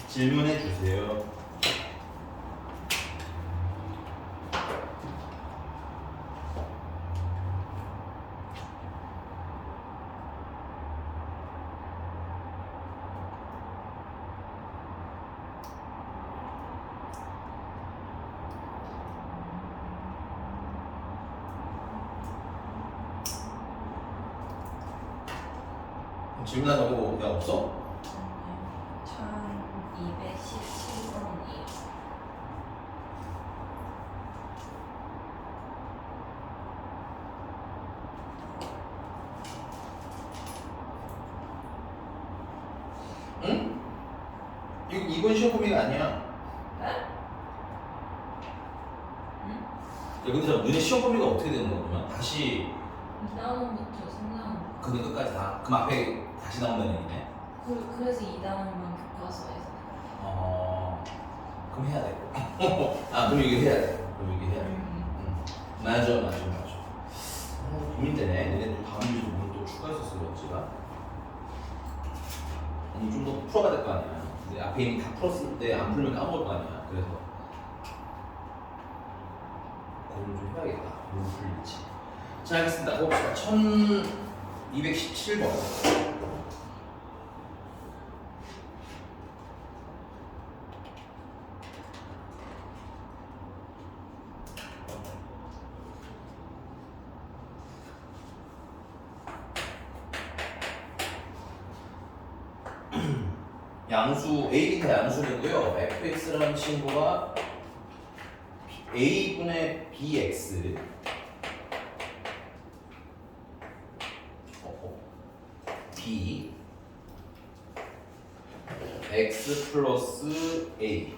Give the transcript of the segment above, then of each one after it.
질문해 주세요. 질문하는 거 없어? 1217번이에요. 응? 이건 시험 범위가 아니야. 네? 응? 야, 근데 너네 시험 범위가 어떻게 되는 거야? 다시 2단원부터 3단원. 그게 끝까지 다 그럼 앞에 다시 나온다는 얘기네. 그래서 2단원만 교과서에서. 그럼 해야 돼. 그럼 이거 해야 돼. 그럼 이거 해야 돼. 맞아. 고민되네. 너네 또 다음 주도 뭘 또 추가해서 그런지가. 좀 더 풀어야 될 거 아니야. 근데 앞에 이미 다 풀었을 때 안 풀면 까먹을 거 아니야. 그래서 고민 좀 해야겠다. 뭘 풀릴지. 자, 알겠습니다. 해봅시다. 1217번. 양수 A가 양수되고요. fx라는 친구가 A분의 bx b x 플러스 a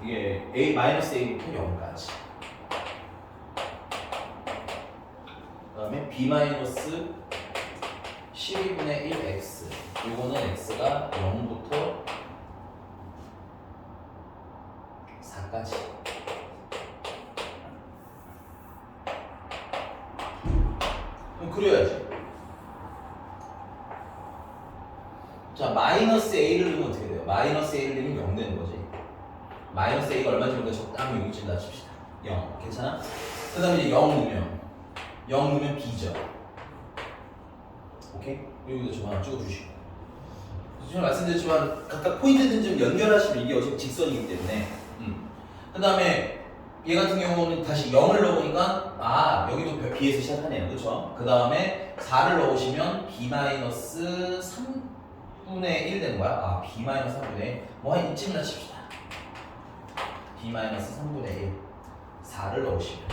이게 a 마이너스 a부터 0까지 그다음에 b 마이너스 12분의 1x 요거는 x가 0부터 4까지 그럼 그려야지. 자, 마이너스 a를 넣으면 어떻게 돼요? 마이너스 a를 넣으면 0 되는 거지. 마이너스 a가 얼마인지 모르니까 적당히 0이 찐다 칩시다. 0 괜찮아? 그 다음에 이제 0 넣으면 b죠. 오케이? 여기도 좀 하나 찍어주시고. 제가 말씀드렸지만 각각 포인트는 좀 연결하시면 이게 어차피 직선이기 때문에. 그 다음에 얘 같은 경우는 다시 0을 넣어보니까 여기도 b에서 시작하네요. 그쵸? 그 다음에 4를 넣으시면 b-3분의 1 되는 거야. b-3분의 1. 뭐 한 이쯤이나 칩시다. b-3분의 1. 4를 넣으시면.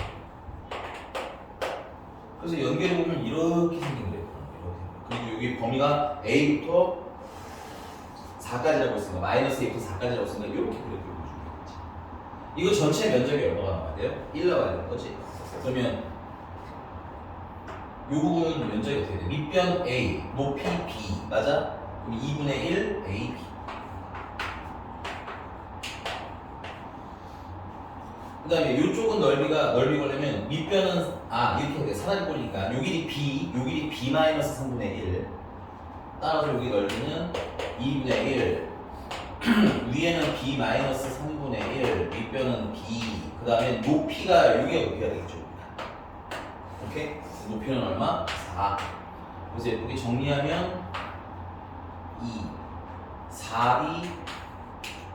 그래서 연결해보면 이렇게 생긴 거예요. 그리고 여기 범위가 a부터 4까지라고 했으니까 마이너스 a부터 4까지라고 했으니까 이렇게 그려주면 되지. 이거 전체 면적이 얼마가 나와야 돼요? 1 나와야 되는 거지. 그러면 이 부분은 면적이 어떻게 돼? 밑변 a, 높이 b, 맞아? 그럼 2분의 1 a, b. 그 다음에 이쪽은 넓이 걸려면 밑변은 이렇게 돼. 사다리 꼴이니까 요 길이 b, 요 길이 b-3분의 1. 따라서 여기 넓이는 2분의 1. 위에는 b-3분의 1. 밑변은 b. 그 다음에 높이가 여기가 높이가 되겠죠. 오케이? 높이는 얼마? 4. 그래서 예쁘게 정리하면 2. 4b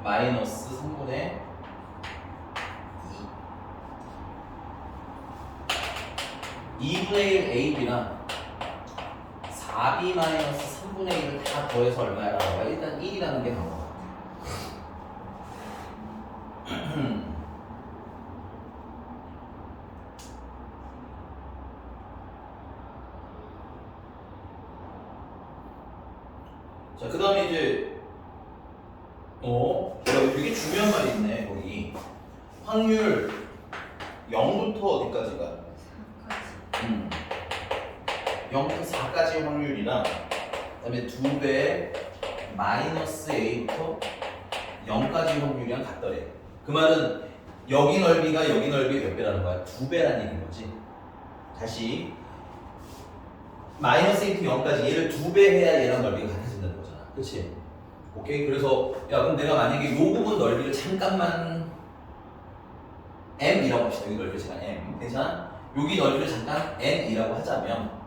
마이너스 3분의 2분의 1 AB랑 4B 마이너스 3분의 1을 다 더해서 얼마라고 해요? 일단 1이라는 게 나온 것 같아요. 자, 그 다음에 이제 되게 중요한 말이 있네. 거기 확률 0부터 어디까지가? 0부터 4까지 확률이랑 그다음에 2배 마이너스 a부터 0까지 확률이랑 같더래. 그 말은 여기 넓이가 여기 넓이 몇 배라는 거야? 2배라는 얘기인 거지. 다시 마이너스 1부터 0까지 얘를 2배 해야 얘랑 넓이가 같아진다는 거잖아. 그치? 오케이? 그래서 야 그럼 내가 만약에 요 부분 넓이를 잠깐만 m이라고 합시다. 여기 넓이를 잠깐 m. 괜찮아? 여기 넓이를 잠깐 n이라고 하자면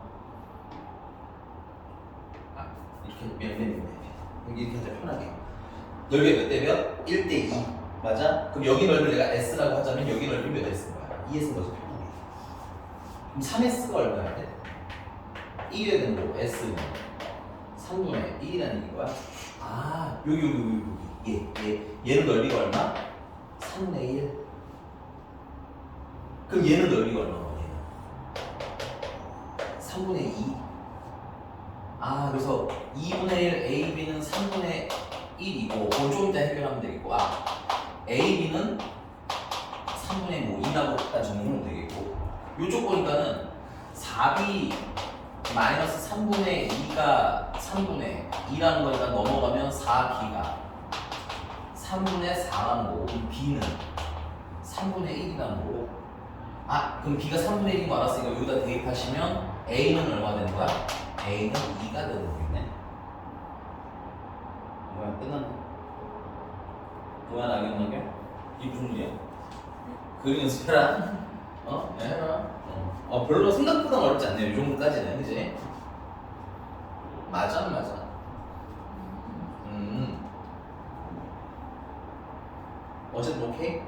이렇게 하자 편하게. 넓이가 몇 대 몇? 1대 2. 맞아? 그럼 여기 넓이를 내가 s라고 하자면 여기 넓이 몇 s인 거야? 2s인 거지 편하게. 그럼 3s가 얼마야 돼? 1이어야 되는 거고 s는 3분의 1이라는 얘기인 거야. 아 여기 얘는 넓이가 얼마? 3분의 1. 그럼 얘는 넓이가 얼마야? 3분의 2. 아 그래서 2분의 1 AB는 3분의 1이고 그건 좀 이따 해결하면 되겠고 AB는 3분의 뭐 2라고 일단 정리하면 되겠고 요쪽 보니까는 4B 마이너스 3분의 2가 3분의 2라는 거니까 넘어가면 4B가 3분의 4라는 거고 그럼 B는 3분의 1이라는 거고 그럼 B가 3분의 1인 거 알았으니까 여기다 대입하시면 A는 얼마 되는 거야? A는 2가 되는 거겠네. 뭐야 끝났네. 뭐야 나경나게? 이 무슨 일이야? 그림 연습해라. 해라. 별로 생각보다 어렵지 않네요. 이 정도까지는 그지? 맞아. 어쨌든 오케이? 네,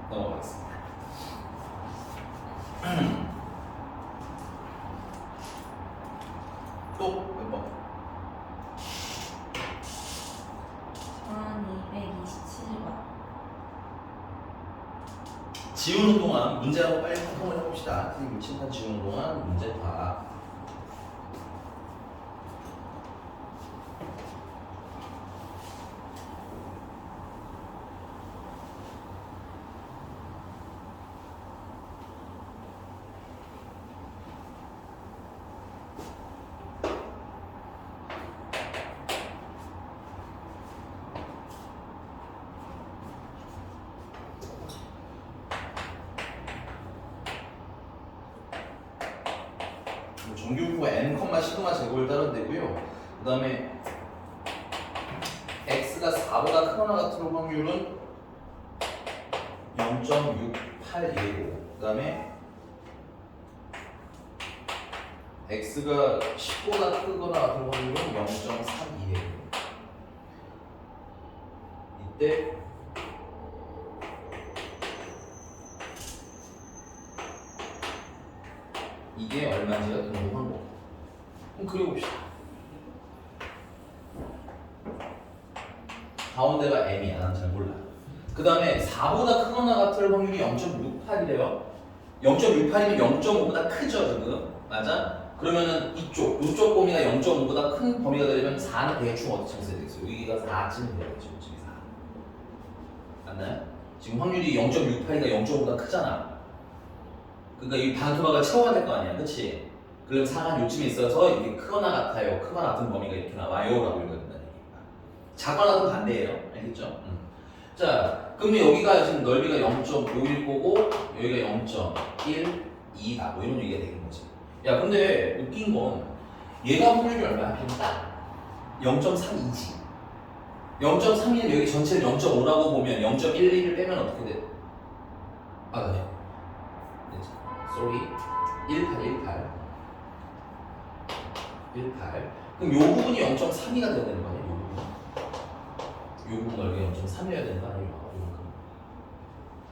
넘어가겠습니다. 또 몇 번? 1227번. 지우는 동안 문제하고 빨리 활동을 해봅시다. 선생님 칠판 지우는 동안 문제 봐. 정규부가 n, 시그마 제곱을 따르면 되고요. 그 다음에 x가 4보다 크거나 같은 확률은 0.681이고 그 다음에 x가 10보다 크거나 같은 확률은 0.32예요. 이때 이게 얼마인지가 궁금한 거고. 그럼 그려봅시다. 가운데가 m이야. 난 잘 몰라. 그 다음에 4보다 크거나 같을 확률이 0.68이래요. 0.68이면 0.5보다 크죠 지금. 맞아? 그러면은 이쪽 범위가 0.5보다 큰 범위가 되려면 4는 대충 어디쯤 있어야 되겠어요? 여기가 4쯤 되겠죠. 지금 4. 맞나요? 지금 확률이 0.68이니까 0.5보다 크잖아. 그러니까 이 반토막을 채워야 될 거 아니야, 그렇지? 그럼 4가 요쯤에 있어서 이게 크거나 같아요, 크거나 같은 범위가 이렇게 나와요라고 읽어준다는 얘기입니다. 작거나 같은 반대예요, 알겠죠? 자, 그럼 여기가 지금 넓이가 0.5일 거고 여기가 0.12다, 뭐 이런 얘기가 되는 거지. 야, 근데 웃긴 건 얘가 확률이 얼마야? 그냥 딱 0.32지. 0.32는 여기 전체를 0.5라고 보면 0.11을 빼면 어떻게 돼? 네. sorry 18. 그럼 요 부분이 0.32가 돼야 되는 거 아니야? 요 부분 넓이가 0.3이어야 되는 거 아니야?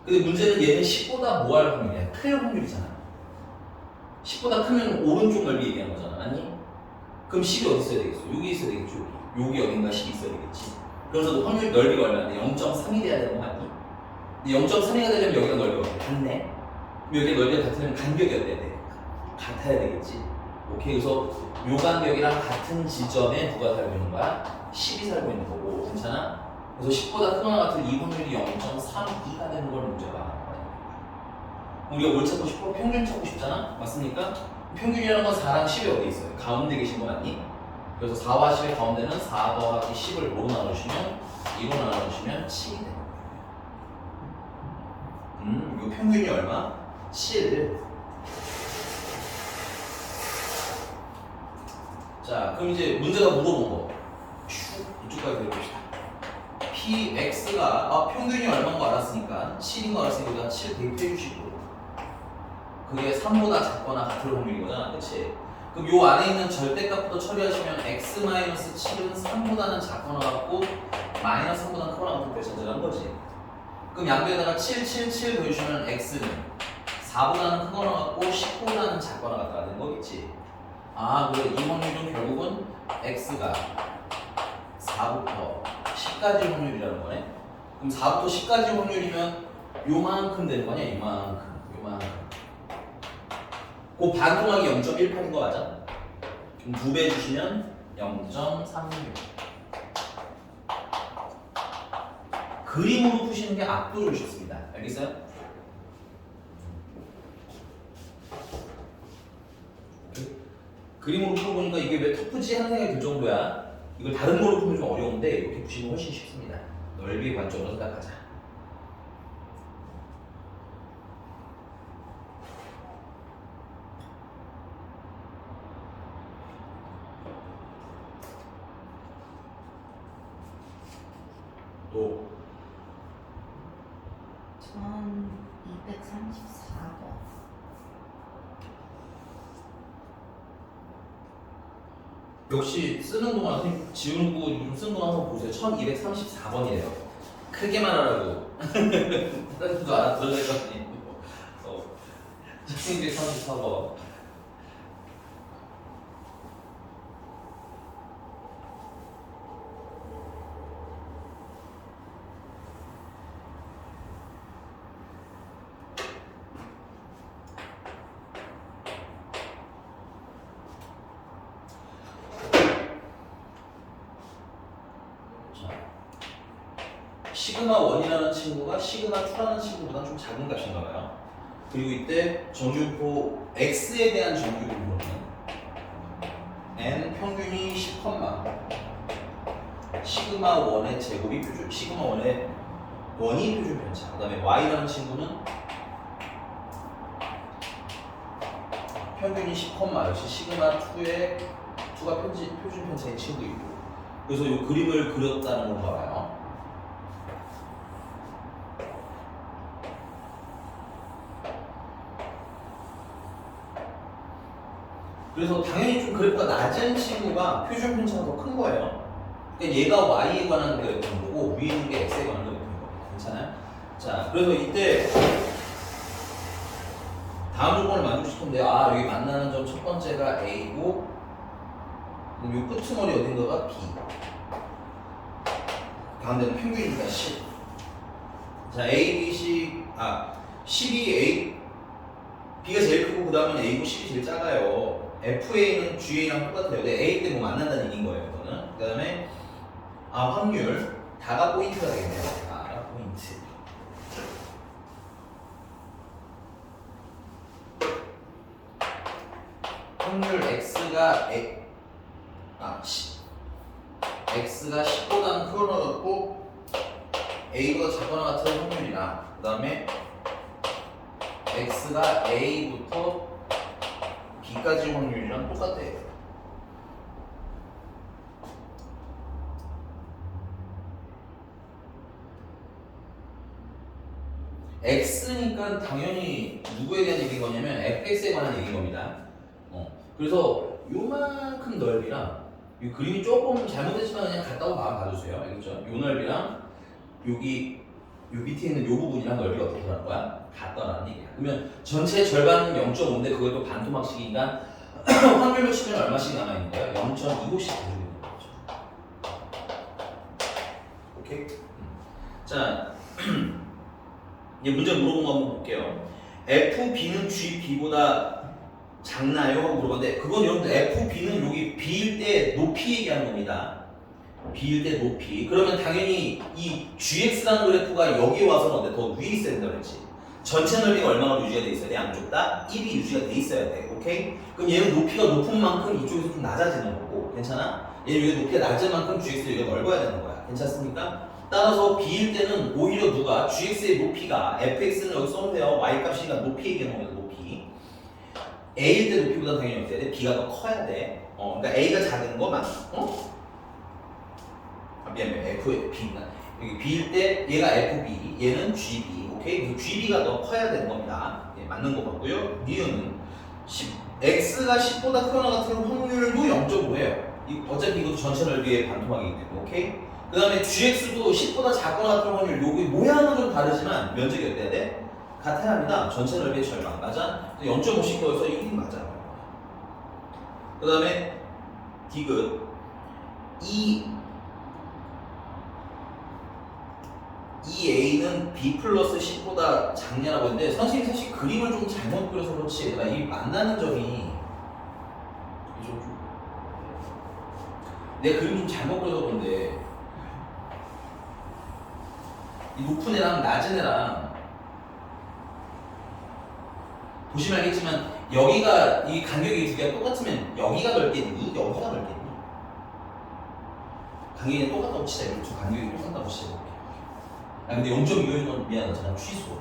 근데 문제는 얘는 10보다 뭐 할 확률이야? 클 확률이잖아. 10보다 크면 오른쪽 넓이 얘기한 거잖아, 맞니? 그럼 10이 어디 있어야 되겠어? 여기 있어야 되겠죠. 여기 어딘가 10이 있어야 되겠지. 그래서 확률 넓이가 얼마인데 0.3이 돼야 되는 거 맞니? 근데 0.3이가 되려면 여기가 넓이가 같네. 여기 넓이가 같으면 간격이 어때야 돼? 같아야 되겠지. 오케이, 그래서 요 간격이랑 같은 지점에 누가 살고 있는 거야? 10이 살고 있는 거고, 괜찮아? 그래서 10보다 크거나 같은 이 확률이 0.32가 되는 걸 문제가 말하는 거야. 우리가 뭘 찾고 싶어? 평균 찾고 싶잖아? 맞습니까? 평균이라는 건 4랑 10이 어디 있어요? 가운데 계신 거 맞니? 그래서 4와 10의 가운데는 4 더하기 10을 뭐로 나누시면 2로 나누시면 7이 되는 거예요. 요 평균이 얼마? 7. 자, 그럼 이제 문제가 물어본 거. 슉, 이쪽까지 내려봅시다. px가 평균이 얼마인 거 알았으니까 7인 거 알았으니까 일단 7 대입해 주시고 그게 3보다 작거나 같을 확률인 거잖아, 그치? 그럼 요 안에 있는 절대값부터 처리하시면 x-7은 3보다는 작거나 같고 마이너스 3보다는 크거나 같은 대천자라는 거지. 그럼 양변에다가 7, 7, 7 더해주시면 x는 4보다는 크거나 같고 10보다는 작거나 같다는 거겠지. 아, 그래. 이 확률은 결국은 x가 4부터 10까지 확률이라는 거네. 그럼 4부터 10까지 확률이면 요만큼 되는 거 아니야? 요만큼. 그 반통하기 0.18인 거 맞아? 그럼 2배 주시면 0.36. 그림으로 푸시는 게 압도적으로 쉽습니다. 알겠어요? 그림으로 풀어보니까 이게 왜 터프지 하는 생각이 들 정도야. 이걸 다른 걸로 풀면 좀 어려운데 이렇게 푸시면 훨씬 쉽습니다. 넓이의 관점으로 생각하자. 또 1234번. 역시 쓰는 동안 선생님 지우는 거 좀 쓰는 동안 한번 보세요. 1234번이래요. 크게 말하라고. 다른 거 알아들어야 될 거 아니에요. 1234번. 시그마 1이라는 친구가 시그마 2라는 친구보다 좀 작은 값인가 봐요. 그리고 이때 정규분포 x에 대한 정규분포는 n 평균이 10, 시그마 1의 제곱이 표준, 시그마 1의 1이 표준 편차. 그 다음에 y라는 친구는 평균이 10, 역시 시그마 2의 2가 표준 편차인 친구이고. 그래서 이 그림을 그렸다는 건가 봐요. 그래서 당연히 좀 그래프가 낮은 친구가 표준 편차가 더 큰 거예요. 그러니까 얘가 y에 관한 그래프인 거고 위에 있는 게 x에 관한 그래프인 거예요. 괜찮아요? 자, 그래서 이때 다음 조건을 만들고 싶은데 여기 만나는 점 첫 번째가 a고 그럼 요 끄트머리 어딘가가 b 가운데는 평균이니까 10. 자, a, b, c 10이 a b가 제일 크고 그 다음은 a고 10이 제일 작아요. FA는 GA랑 똑같아요. 근데 A 때 뭐 만난다는 얘기인 거예요, 이거는. 그 다음에 확률 다가 포인트가 되겠네요. 다가 포인트. 확률 X가 X가 10보다는 크거나 같고 A보다 작거나 같은 확률이나 그 다음에 X가 A부터 B까지 확률이랑 똑같아요. X니까 당연히 누구에 대한 얘기인 거냐면 fx에 관한 얘기인 겁니다. 그래서 요만큼 넓이랑 이 그림이 조금 잘못됐지만 그냥 같다고 마음 봐주세요. 알겠죠? 요 넓이랑 여기 요 밑에 있는 요 부분이랑 넓이가 어떻게 다른 거야? 같다라는 얘기야. 그러면 전체 절반은 0.5인데 그걸 또 반토막식이니까 확률로 치면 얼마씩 남아있는 거야? 0.25씩 가지고 있는 거죠. 오케이? 자, 이제 문제 물어본 거 한번 볼게요. FB는 GB보다 작나요? 하고 물어봤는데 그건 여러분들 FB는 여기 B일 때 높이 얘기하는 겁니다. B일 때 높이. 그러면 당연히 이 GX라는 그래프가 여기 와서는 어때? 더 위에 있어야 된다고 그랬지. 전체 넓이가 얼마나 유지가 돼 있어야 돼? 양쪽 다 1이 유지가 돼 있어야 돼. 오케이? 그럼 얘는 높이가 높은 만큼 이쪽에서 좀 낮아지는 거고 괜찮아? 얘는 여기 높이가 낮은 만큼 GX가 여기가 넓어야 되는 거야. 괜찮습니까? 따라서 B일 때는 오히려 누가 GX의 높이가 fx는 여기 써놓으세요. y 값이니까 높이 얘기하는 겁니다. 높이. A일 때 높이보다 당연히 어때야 돼? B가 더 커야 돼. 그러니까 A가 작은 거만. 미안해. B가 여기 B일 때 얘가 FB, 얘는 GB. 오케이? 그래서 GB가 더 커야 되는 겁니다. 예, 맞는 거 같고요. 니은은 X가 10보다 크거나 같은 확률도 0.5예요. 어차피 이것도 전체 넓이의 반토막이기 때문에. 오케이? 그 다음에 GX도 10보다 작거나 같은 확률, 여기 모양은 좀 다르지만 면적이 어때야 돼? 같아야 합니다. 전체 넓이의 절반. 맞아? 0.5씩 더해서 이게 맞아. 그 다음에 디귿 이 A는 B 플러스 10보다 작냐라고 했는데 선생님이 사실 그림을 좀 잘못 그려서 그렇지 얘들아, 이 만나는 점이 내가 그림 좀 잘못 그려서 그런데 이 높은 애랑 낮은 애랑 보시면 알겠지만 여기가 이 간격이 두 개가 똑같으면 여기가 넓겠니? 여기가 넓겠니? 간격이 똑같다고 치자. 이 두 간격이 똑같다고 치자. 아 근데 0.25는 미안하잖아. 취소.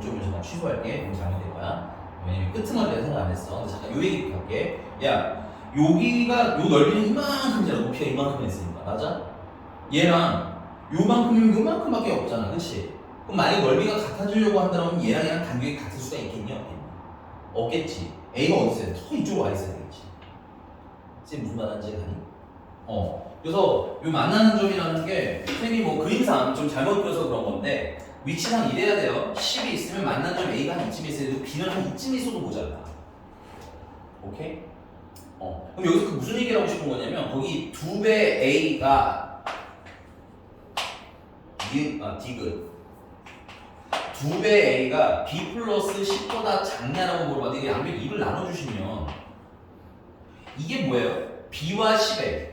0.25는 취소할게. 그럼 잘못될 거야. 왜냐면 끄트머리 내가 생각 안 했어. 근데 잠깐 요 얘기 할게. 야 여기가 요 넓이는 이만큼이잖아. 높이가 이만큼 했으니까. 맞아? 얘랑 요만큼이면 요만큼밖에 없잖아. 그치? 그럼 만약 넓이가 같아지려고 한다면 얘랑 간격이 같을 수가 있겠니? 없겠니? 없겠지. A가 어디 있어야 돼? 더 이쪽으로 와 있어야 되겠지. 쌤 무슨 말하는지 아니? 그래서 요 만나는 점이라는 게 선생님이 뭐 그림상 좀 잘못 그려서 그런 건데 위치상 이래야 돼요. 10이 있으면 만나는 점 A가 한 이쯤에 있어야 되고 B는 한 이쯤에 있어도 모자라. 오케이? 그럼 여기서 그 무슨 얘기를 하고 싶은 거냐면 거기 2배 A가 디귿 2배 A가 B 플러스 10보다 작냐라고 물어봤는데 이게 양변 2를 나눠주시면 이게 뭐예요? B와 10의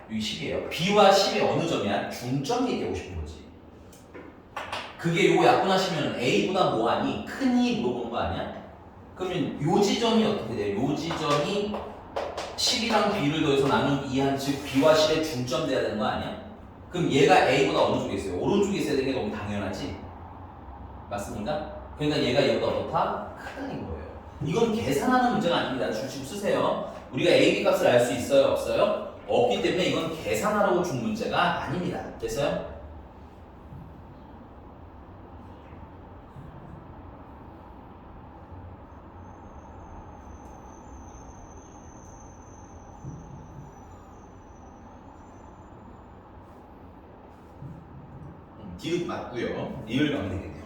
여기 10이에요. B와 10의 어느 점이야? 중점 얘기하고 싶은 거지. 그게 요거 약분하시면 A보다 뭐하니? 크니? 물어보는 거 아니야? 그러면 요 지점이 어떻게 돼요? 요 지점이 10이랑 B를 더해서 나눈 2한 즉 B와 10의 중점 돼야 되는 거 아니야? 그럼 얘가 A보다 어느 쪽에 있어요? 오른쪽에 있어야 되는 게 너무 당연하지? 맞습니까? 그러니까 얘가 얘보다 어떻다? 크다는 거예요. 이건 계산하는 문제가 아닙니다. 주식 쓰세요. 우리가 A, B 값을 알 수 있어요? 없어요? 없기 때문에 이건 계산하라고 준 문제가 아닙니다. 됐어요? 디귿 맞고요. 리을 가면 되겠네요.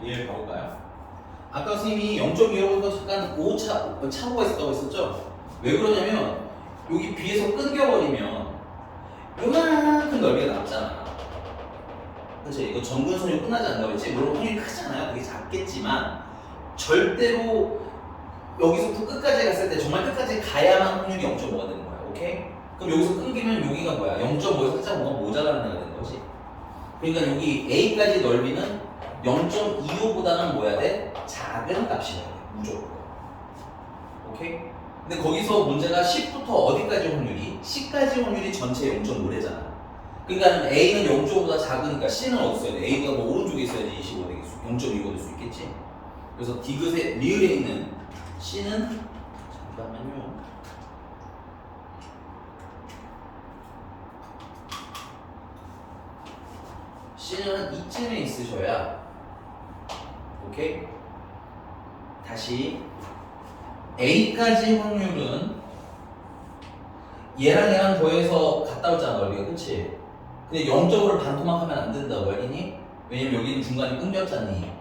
리을 가볼까요? 아까 선생님이 0.2라고 잠깐 5 차고가 있었다고 했었죠? 왜 그러냐면 여기 B에서 끊겨버리면 요만큼 넓이가 남잖아. 그치? 이거 점근선이 끝나지 않는다고 했지? 물론 확률이 크잖아요. 되게 작겠지만 절대로 여기서부터 끝까지 갔을 때 정말 끝까지 가야만 확률이 0.5가 되는 거야. 오케이? 그럼 여기서 끊기면 여기가 뭐야? 0.5에서 살짝 뭔가 모자라는 애가 되는 거지. 그러니까 여기 A까지 넓이는 0.25보다는 뭐야 돼? 작은 값이야 돼. 무조건. 오케이? 근데 거기서 문제가 10부터 어디까지 확률이? 10까지 확률이 전체 0.5래잖아. 그러니까 A는 0.5보다 작으니까 C는 어디 있어야 돼? A보다 뭐 오른쪽에 있어야지 25 되겠어. 0.25 될 수 있겠지? 그래서 디귿의 리을에 있는 C는 잠깐만요. C는 한 이쯤에 있으셔야 오케이? 다시 A까지 확률은 얘랑 더해서 갔다 오잖아 넓이가. 그치? 근데 0.5를 반토막하면 안 된다고 알겠니? 왜냐면 여기는 중간에 끊겼잖니.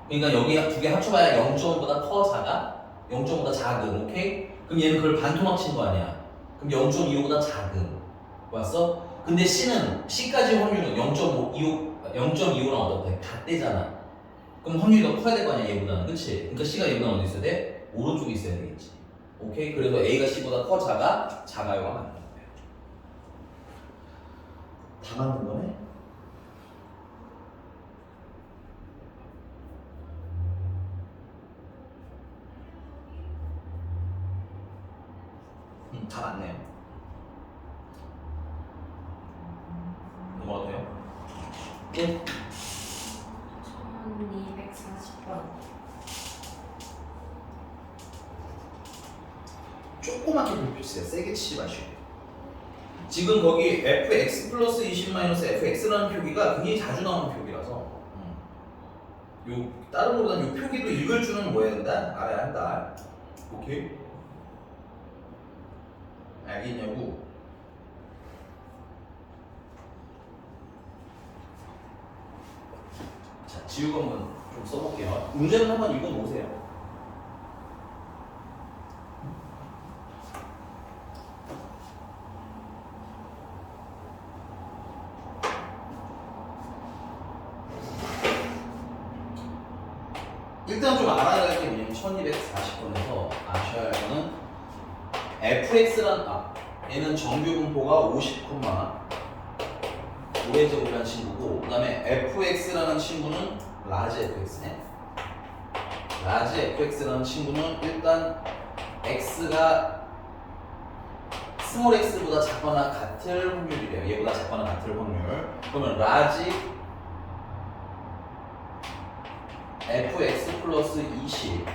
그러니까 여기 두 개 합쳐봐야 0.5보다 커 작아? 0.5보다 작음. 오케이? 그럼 얘는 그걸 반토막 친 거 아니야. 그럼 0.25보다 작음. 왔어? 근데 C는 C까지 확률은 0.25랑 어떻게 같대잖아. 그럼 확률이 더 커야 될 거 아니야 얘보다는. 그치? 그러니까 C가 얘보다 어디 있어야 돼? 오른쪽에 있어야 되겠지. 오케이? 그래서 A가 C보다 커 작아? 작아요가 맞는 거예요. 다 맞는 거네? 다 맞네요. 넘어가도 돼요? 예. 1240번. 조그맣게 불펴주세요. 세게 치지 마시고. 지금 거기 fx 플러스 20 마이너스 fx라는 표기가 굉장히 자주 나오는 표기라서 요 다른 거보다는 요 표기도 읽을 줄은 뭐 해야 된다? 알아야 한다. 오케이? 알겠냐고? 자, 지우고 한번 좀 써볼게요. 문제는 한번 읽어보세요. 일단 좀 알아야 할 게 뭐냐면 1240번에서 아셔야 할 거는 fx란 얘는 정규 분포가 50, 5의 제곱이라는 친구고 그 다음에 fx라는 친구는 라지 fx네. 라지 fx라는 친구는 일단 x가 스몰 x보다 작거나 같을 확률이래요. 얘보다 작거나 같을 확률. 그러면 라지 fx 플러스 20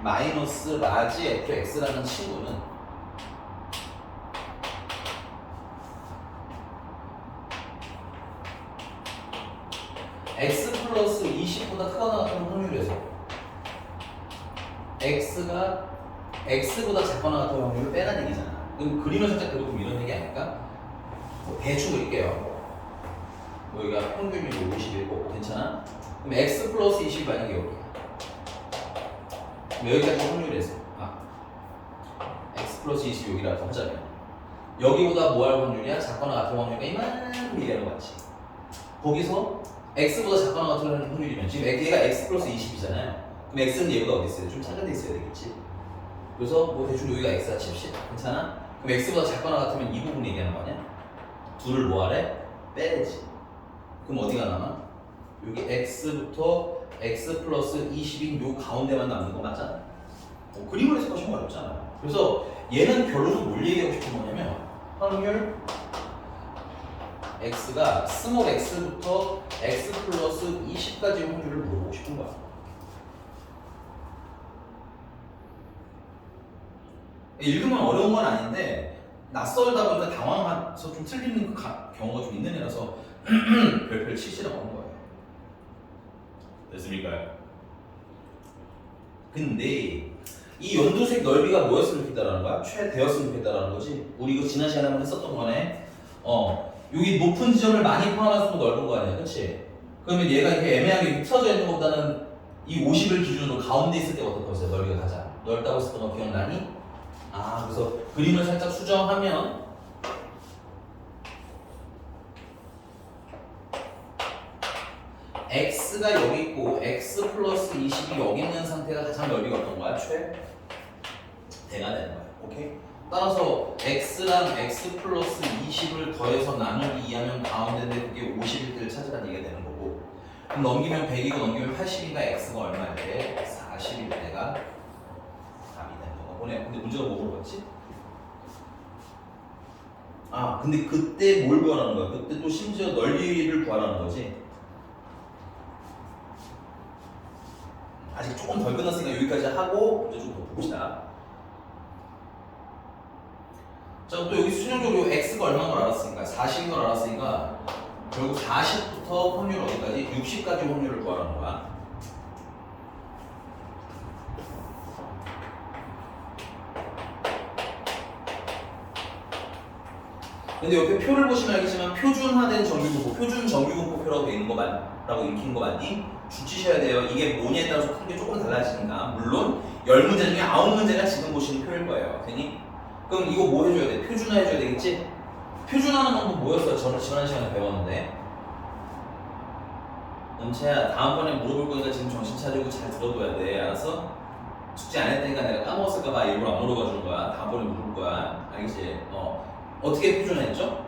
마이너스 라지 fx라는 친구는 x 플러스 20보다 크거나 같은 확률에서 x가 x보다 작거나 같은 확률을 빼라는 얘기잖아. 그럼 그림을 살짝 그려보면 이런 얘기 아닐까? 뭐 대충 그릴게요. 여기가 평균이 50이고 괜찮아? 그럼 x 플러스 20이 만약에 여기야. 그럼 여기까지 확률에서 x 플러스 20이 여기라고 하자면 여기보다 뭐 할 확률이야? 작거나 같은 확률이니까 이만큼 얘기하는 거 같지. 거기서 x보다 작거나 같은 확률이면 지금 얘가 x 플러스 20이잖아요. 그럼 x는 얘보다 어디 있어요? 좀 작은 데 있어야 되겠지. 그래서 뭐 대충 여기가 x가 70 괜찮아? 그럼 x보다 작거나 같으면 이 부분 얘기하는 거 아니야? 둘을 뭐 하래? 빼야지. 그럼 어디가 남아? 여기 x부터 x 플러스 20인 요 가운데만 남는 거 맞잖아. 그림을 해서 하시면 어렵잖아요. 그래서 얘는 결론은 뭘 얘기하고 싶은 거냐면 확률 x가 스몰 x부터 x 플러스 20까지 확률을 물어보고 싶은 거야. 읽으면 어려운 건 아닌데 낯설다 보니까 당황해서 좀 틀리는 경우가 좀 있는 애라서 별표를 치시라고 하는 거예요. 됐습니까? 근데 이 연두색 넓이가 뭐였으면 좋겠다라는 거야? 최대였으면 좋겠다라는 거지. 우리 이거 지난 시간에 한번 했었던 거네. 여기 높은 지점을 많이 포함해서 넓은 거 아니야, 그렇지? 그러면 얘가 이렇게 애매하게 흩어져 있는 것보다는 이 50을 기준으로 가운데 있을 때가 어떨 거였어요? 넓이가 가장 넓다고 했었던 거 기억나니? 그래서 그림을 살짝 수정하면 x가 여기 있고 x 플러스 20이 여기 있는 상태가 가장 넓이가 어떤 거야? 최대가 되는 거야. 오케이? 따라서 x랑 x 플러스 20을 더해서 나누기 2하면 가운데인데 그게 50일 때를 찾으라는 얘기가 되는 거고 그럼 넘기면 100이고 넘기면 80이니까 x가 얼마일 때? 40일 때가 답이 되는 거가 보네. 근데 문제가 뭐 물어봤지? 근데 그때 뭘 구하라는 거야? 그때 또 심지어 넓이를 구하라는 거지. 아직 조금 덜 끝났으니까 여기까지 하고 이제 좀 더 봅시다. 자, 또 여기 수능적으로 x가 얼마인 걸 알았으니까 40인 걸 알았으니까 결국 40부터 확률 어디까지? 60까지 확률을 구하라는 거야. 근데 옆에 표를 보시면 알겠지만 표준화된 정규분포, 표준 정규분포표라고 되어 있는 거 라고 읽힌 거 맞니? 주치셔야 돼요. 이게 뭐냐에 따라서 크게 조금 달라지니까. 물론 10문제 중에 9문제가 지금 보시는 표일 거예요. 되니? 그럼 이거 뭐 해줘야 돼? 표준화 해줘야 되겠지? 표준화는 방법 뭐였어요? 저는 지난 시간에 배웠는데. 은채야, 다음번에 물어볼 거니까 지금 정신 차리고 잘 들어둬야 돼. 알았어? 숙제 안 했다니까 내가 까먹었을까봐 일부러 안 물어봐 주는 거야. 다음번에 물어볼 거야. 알겠지? 어떻게 표준화했죠?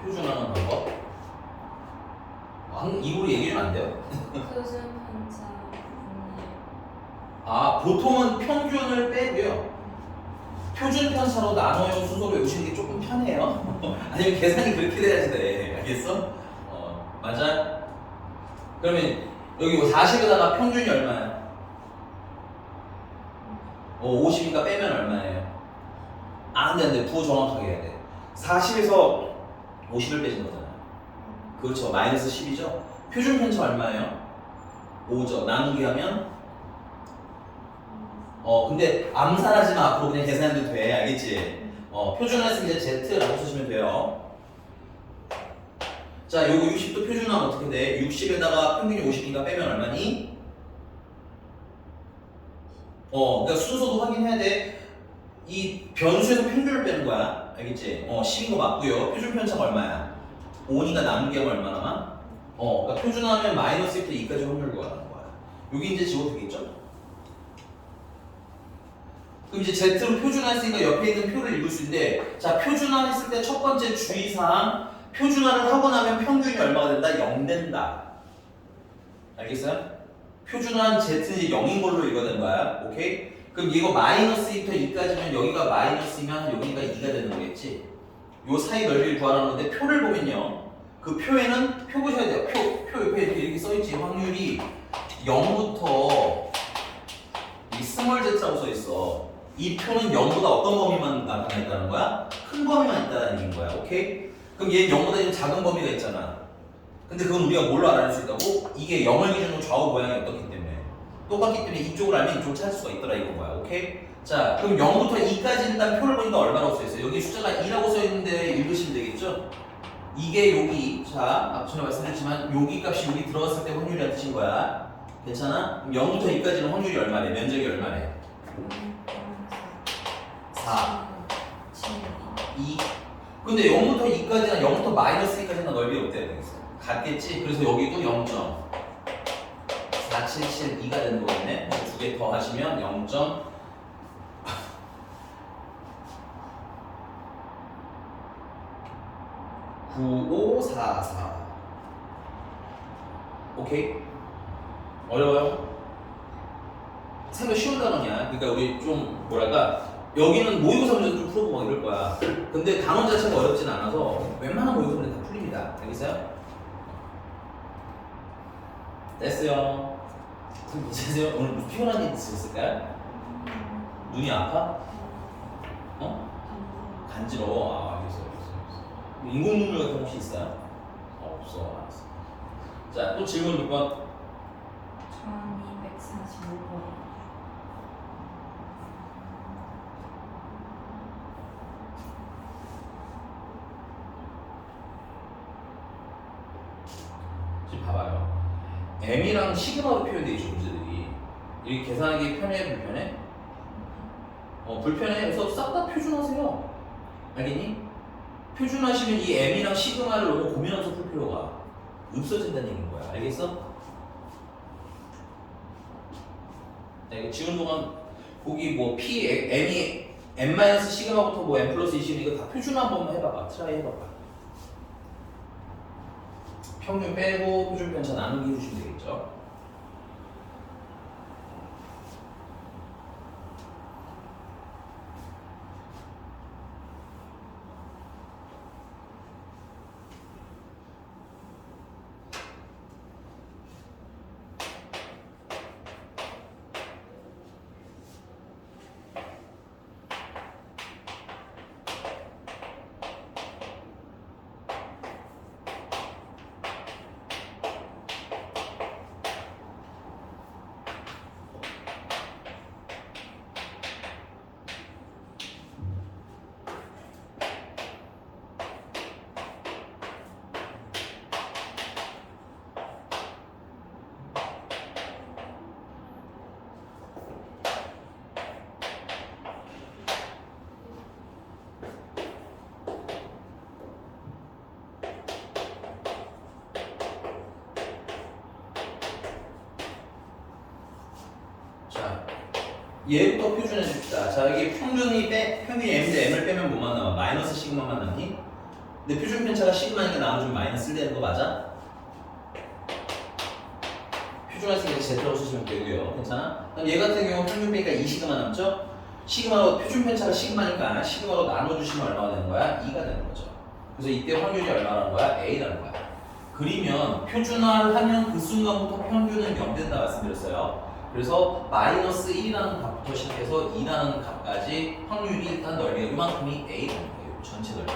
표준화하는 방법. 입으로 얘기하면 안 돼요. 표준 편차 분해. 아, 보통은 평균을 빼고요. 표준 편차로 나눠요 순서로 외우시는 게 조금 편해요. 아니면 계산이 그렇게 돼야지 돼. 알겠어? 맞아? 그러면 여기 40에다가 평균이 얼마야? 50이니까 빼면 얼마예요? 안 돼, 안 돼. 부호 정확하게 해야 돼. 40에서 50을 빼신 거잖아요. 그렇죠. 마이너스 10이죠? 표준 편차 얼마예요? 5죠. 나누기 하면? 근데 암산하지 마. 앞으로 그냥 계산해도 돼. 알겠지? 표준화했으면 이제 Z라고 쓰시면 돼요. 자, 요거 60도 표준화는 어떻게 돼? 60에다가 평균이 50이니까 빼면 얼마니? 그러니까 순서도 확인해야 돼. 이 변수에서 평균을 빼는 거야. 알겠지? 10인 거 맞고요. 표준 편차가 얼마야? 5니까 남은 게 얼마 남아? 그러니까 표준화하면 마이너스 1부터 2까지 확률 구하는 거야. 여기 이제 지워 되겠죠? 그럼 이제 Z로 표준화했으니까 옆에 있는 표를 읽을 수 있는데, 자, 표준화했을 때 첫 번째 주의사항, 표준화를 하고 나면 평균이 얼마가 된다? 0 된다. 알겠어요? 표준화한 Z는 이제 0인 걸로 읽어야 되는 거야. 오케이? 그럼 이거 마이너스 2부터 2까지면 여기가 마이너스면 여기가 2가 되는 거겠지? 요 사이 넓이를 구하라는 건데, 표를 보면요. 그 표에는 표 보셔야 돼요. 표 옆에 이렇게 써있지. 확률이 0부터 이 스몰 Z라고 써있어. 이 표는 0보다 어떤 범위만 나타나 있다는 거야? 큰 범위만 있다는 얘기인 거야. 오케이? 그럼 얘는 0보다 좀 작은 범위가 있잖아. 근데 그건 우리가 뭘로 알아낼 수 있다고? 이게 0을 기준으로 좌우 모양이 어떻기 때문에 똑같기 때문에 이쪽을 알면 이쪽을 찾을 수가 있더라 이건 거야. 오케이? 자, 그럼 0부터 2까지 일단 표를 보니까 얼마라고 써있어요? 여기 숫자가 2라고 써있는데 읽으시면 되겠죠? 이게 여기, 자, 앞전에 말씀드렸지만 여기 값이 여기 들어갔을 때 확률이라는 뜻인 거야. 괜찮아? 그럼 0부터 2까지는 확률이 얼마래? 면적이 얼마래? 4, 2. 근데 0부터 2까지나 0부터 마이너스 2까지는 넓이가 어때야 되겠어? 같겠지? 그래서 여기도 0.4772가 되는 거겠네. 두 개 더 하시면 0.9544. 오케이? 어려워요? 생각 쉬운 단원이야. 그러니까 우리 좀 뭐랄까 여기는 모의고사 문제도 좀 풀어보고 막 이럴 거야. 근데 단원 자체가 어렵진 않아서 웬만한 모의고사 문제 다 풀립니다. 알겠어요? 됐어요. 선생님 괜찮으세요? 오늘 피곤한 일 있으셨을까요? 눈이 아파? 간지러워? 알겠어요. 인공눈물 같은 거 혹시 있어요? 없어. 알았어. 자, 또 질문 몇 번? 1245번. 지금 봐봐요. M이랑 시그마로 표현되어 있죠, 문제들이. 이렇게 계산하기 편해, 불편해? 불편해. 그래서 싹 다 표준하세요. 알겠니? 표준하시면 이 M이랑 시그마를 너무 고민하면서 풀 필요가 없어진다는 얘기인 거야. 알겠어? 자, 이거 지운 동안 거기 뭐 P, M이 M- 시그마부터 뭐 M 플러스 20 이거 다 표준화 한번 해봐봐. 트라이 해봐봐. 평균 빼고 표준 편차 나누기 해주시면 되겠죠. 얘부터 표준해 줍시다. 자, 여기 평균이 M인데 M을 빼면 뭐만 남아? 마이너스 시그마만 남니? 근데 표준 편차가 시그마니까 나머지는 마이너스 1 되는 거 맞아? 표준화했으니까 Z라고 쓰시면 되고요. 괜찮아? 그럼 얘 같은 경우 평균 빼니까 2시그마 남죠? 시그마로 표준 편차가 시그마니까 시그마로 나눠주시면 얼마가 되는 거야? 2가 되는 거죠. 그래서 이때 확률이 얼마라는 거야? A라는 거야. 그리면 표준화를 하면 그 순간부터 평균은 0 된다 말씀드렸어요. 그래서 마이너스 1이라는 값부터 시작해서 2라는 값까지 확률이 일단 넓이가 이만큼이 A라는 거예요. 전체 넓이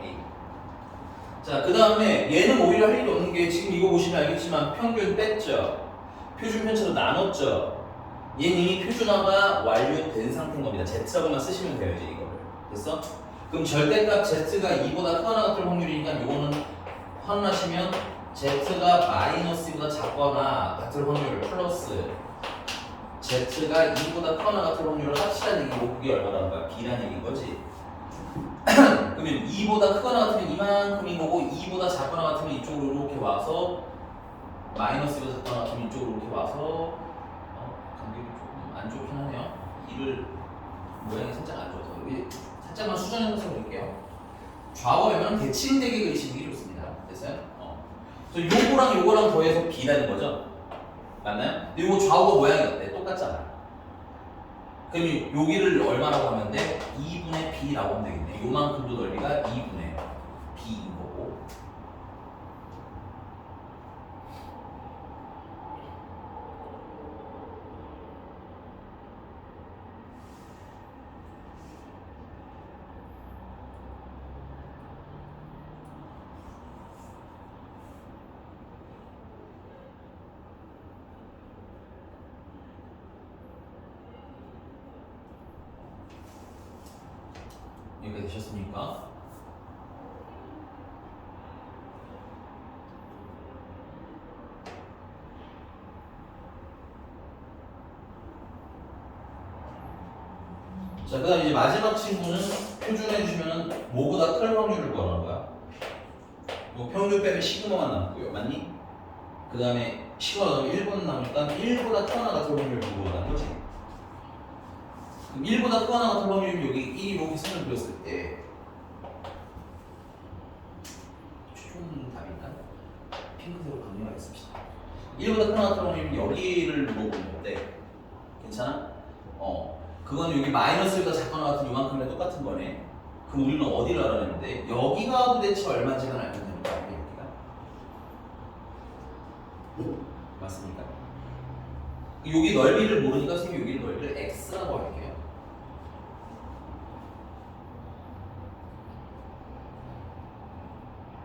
A. 자, 그 다음에 얘는 오히려 할 일이 없는 게 지금 이거 보시면 알겠지만 평균 뺐죠. 표준 편차로 나눴죠. 얘는 이미 표준화가 완료된 상태인 겁니다. Z라고만 쓰시면 돼요, 이제 이거를. 됐어? 그럼 절대값 Z가 2보다 크거나 같을 확률이니까 요거는 확인하시면 Z가 마이너스보다 작거나 같을 확률 플러스 Z가 2보다 크거나 같을 확률을 합치라는 얘기고 그게 얼마라는 거야? B라는 얘기인 거지. 그러면 2보다 크거나 같으면 이만큼인 거고 2보다 작거나 같으면 이쪽으로 이렇게 와서 마이너스보다 작거나 같으면 이쪽으로 이렇게 와서 간격이 조금 안 좋긴 하네요. 2를 모양이 살짝 안 좋아서 여기 살짝만 수정해서 그릴게요. 좌우 왼면 대칭되게 그리시는 게 좋습니다. 됐어요? 그래서 요거랑 요거랑 더해서 B라는 거죠. 맞나요? 근데 요거 좌우가 모양이 어때? 똑같잖아. 그럼 여기를 얼마라고 하면 돼? 2분의 B라고 하면 되겠네. 요만큼도 넓이가 2분의 B인 거고. 여기까지 되셨습니까? 자, 그 다음 이제 마지막 친구는 표준해 주시면은 뭐보다 클 확률을 구하는 거야. 뭐 평균 빼면 시그마만 남고요. 맞니? 그 다음에 시그마가 1분 남으니까 1보다 크거나 같은 확률을 구하는 거지. 그럼 1보다 크거나 같은 확률이면 여기 1이 이렇게 선을 그렸을 때 최종 답일까? 핑크색으로 강렬하겠습니다. 1보다 크거나 같은 확률이면 여기를 물어보는 건데 괜찮아? 그건 여기 마이너스보다 작거나 같은 요만큼이랑 똑같은 거네. 그럼 우리는 어디를 알아내는데 여기가 도대체 얼마인지만 알면 되는 거 아니에요? 여기가? 맞습니까? 여기 넓이를 모르니까 선생님 여기 넓이를 x라고 할게요.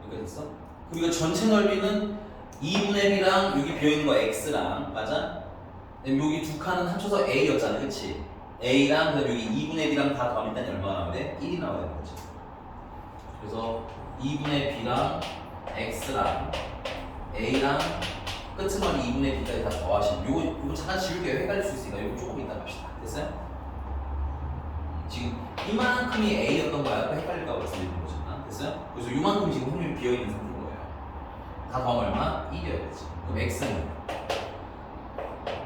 여기가 됐어? 그럼 이거 전체 넓이는 2분의 b랑 여기 비어있는 거 x랑 맞아? 여기 두 칸은 합쳐서 a였잖아, 그치? a랑 그다음 여기 2분의 b랑 다 더하면 일단 얼마가 나와야 돼? 1이 나와야 되는 거지. 그래서 2분의 b랑 x랑 a랑 끝은 2분의 b까지 다 더하시면 요거 잠깐 지울게요. 헷갈릴 수 있으니까 요거 조금 이따 갑시다. 됐어요? 지금 이만큼이 a였던 거야. 또 헷갈릴까 봐 말씀드리는 거잖아. 됐어요? 그래서 요만큼 지금 확률이 비어있는 상태인 거예요. 다 더하면 얼마? 1이어야 되지. 그럼 x는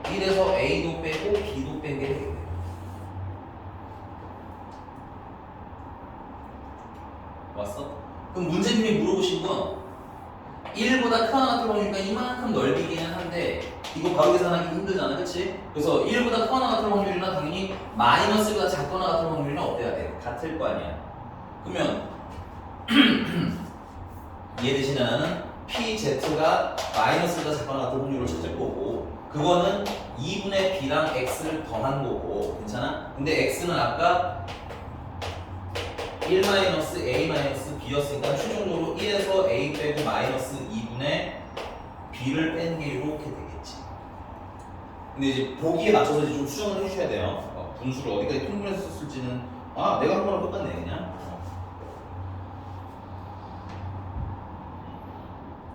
1에서 a도 빼고 b도 뺀 게 되겠네. 왔어? 그럼 문제님이 물어보신 건 1보다 크거나 같은 확률이니까 이만큼 넓이기는 한데 이거 바로 계산하기 힘들잖아, 그치? 그래서 1보다 크거나 같은 확률이나 당연히 마이너스보다 작거나 같은 확률이나 어때야 돼? 같을 거 아니야. 그러면 얘 대신에 나는 PZ가 마이너스보다 작거나 같은 확률을 찾을 거고 그거는 2분의 B랑 X를 더한 거고 괜찮아? 근데 X는 아까 1-A-B였으니까 최종적으로 1에서 A 빼고 마이너스 2분의 B를 뺀 게 이렇게 되겠지. 근데 이제 보기에 맞춰서 이제 좀 수정을 해주셔야 돼요. 분수를 어디까지 통분해서 썼을지는 내가 한 거랑 똑같네 그냥.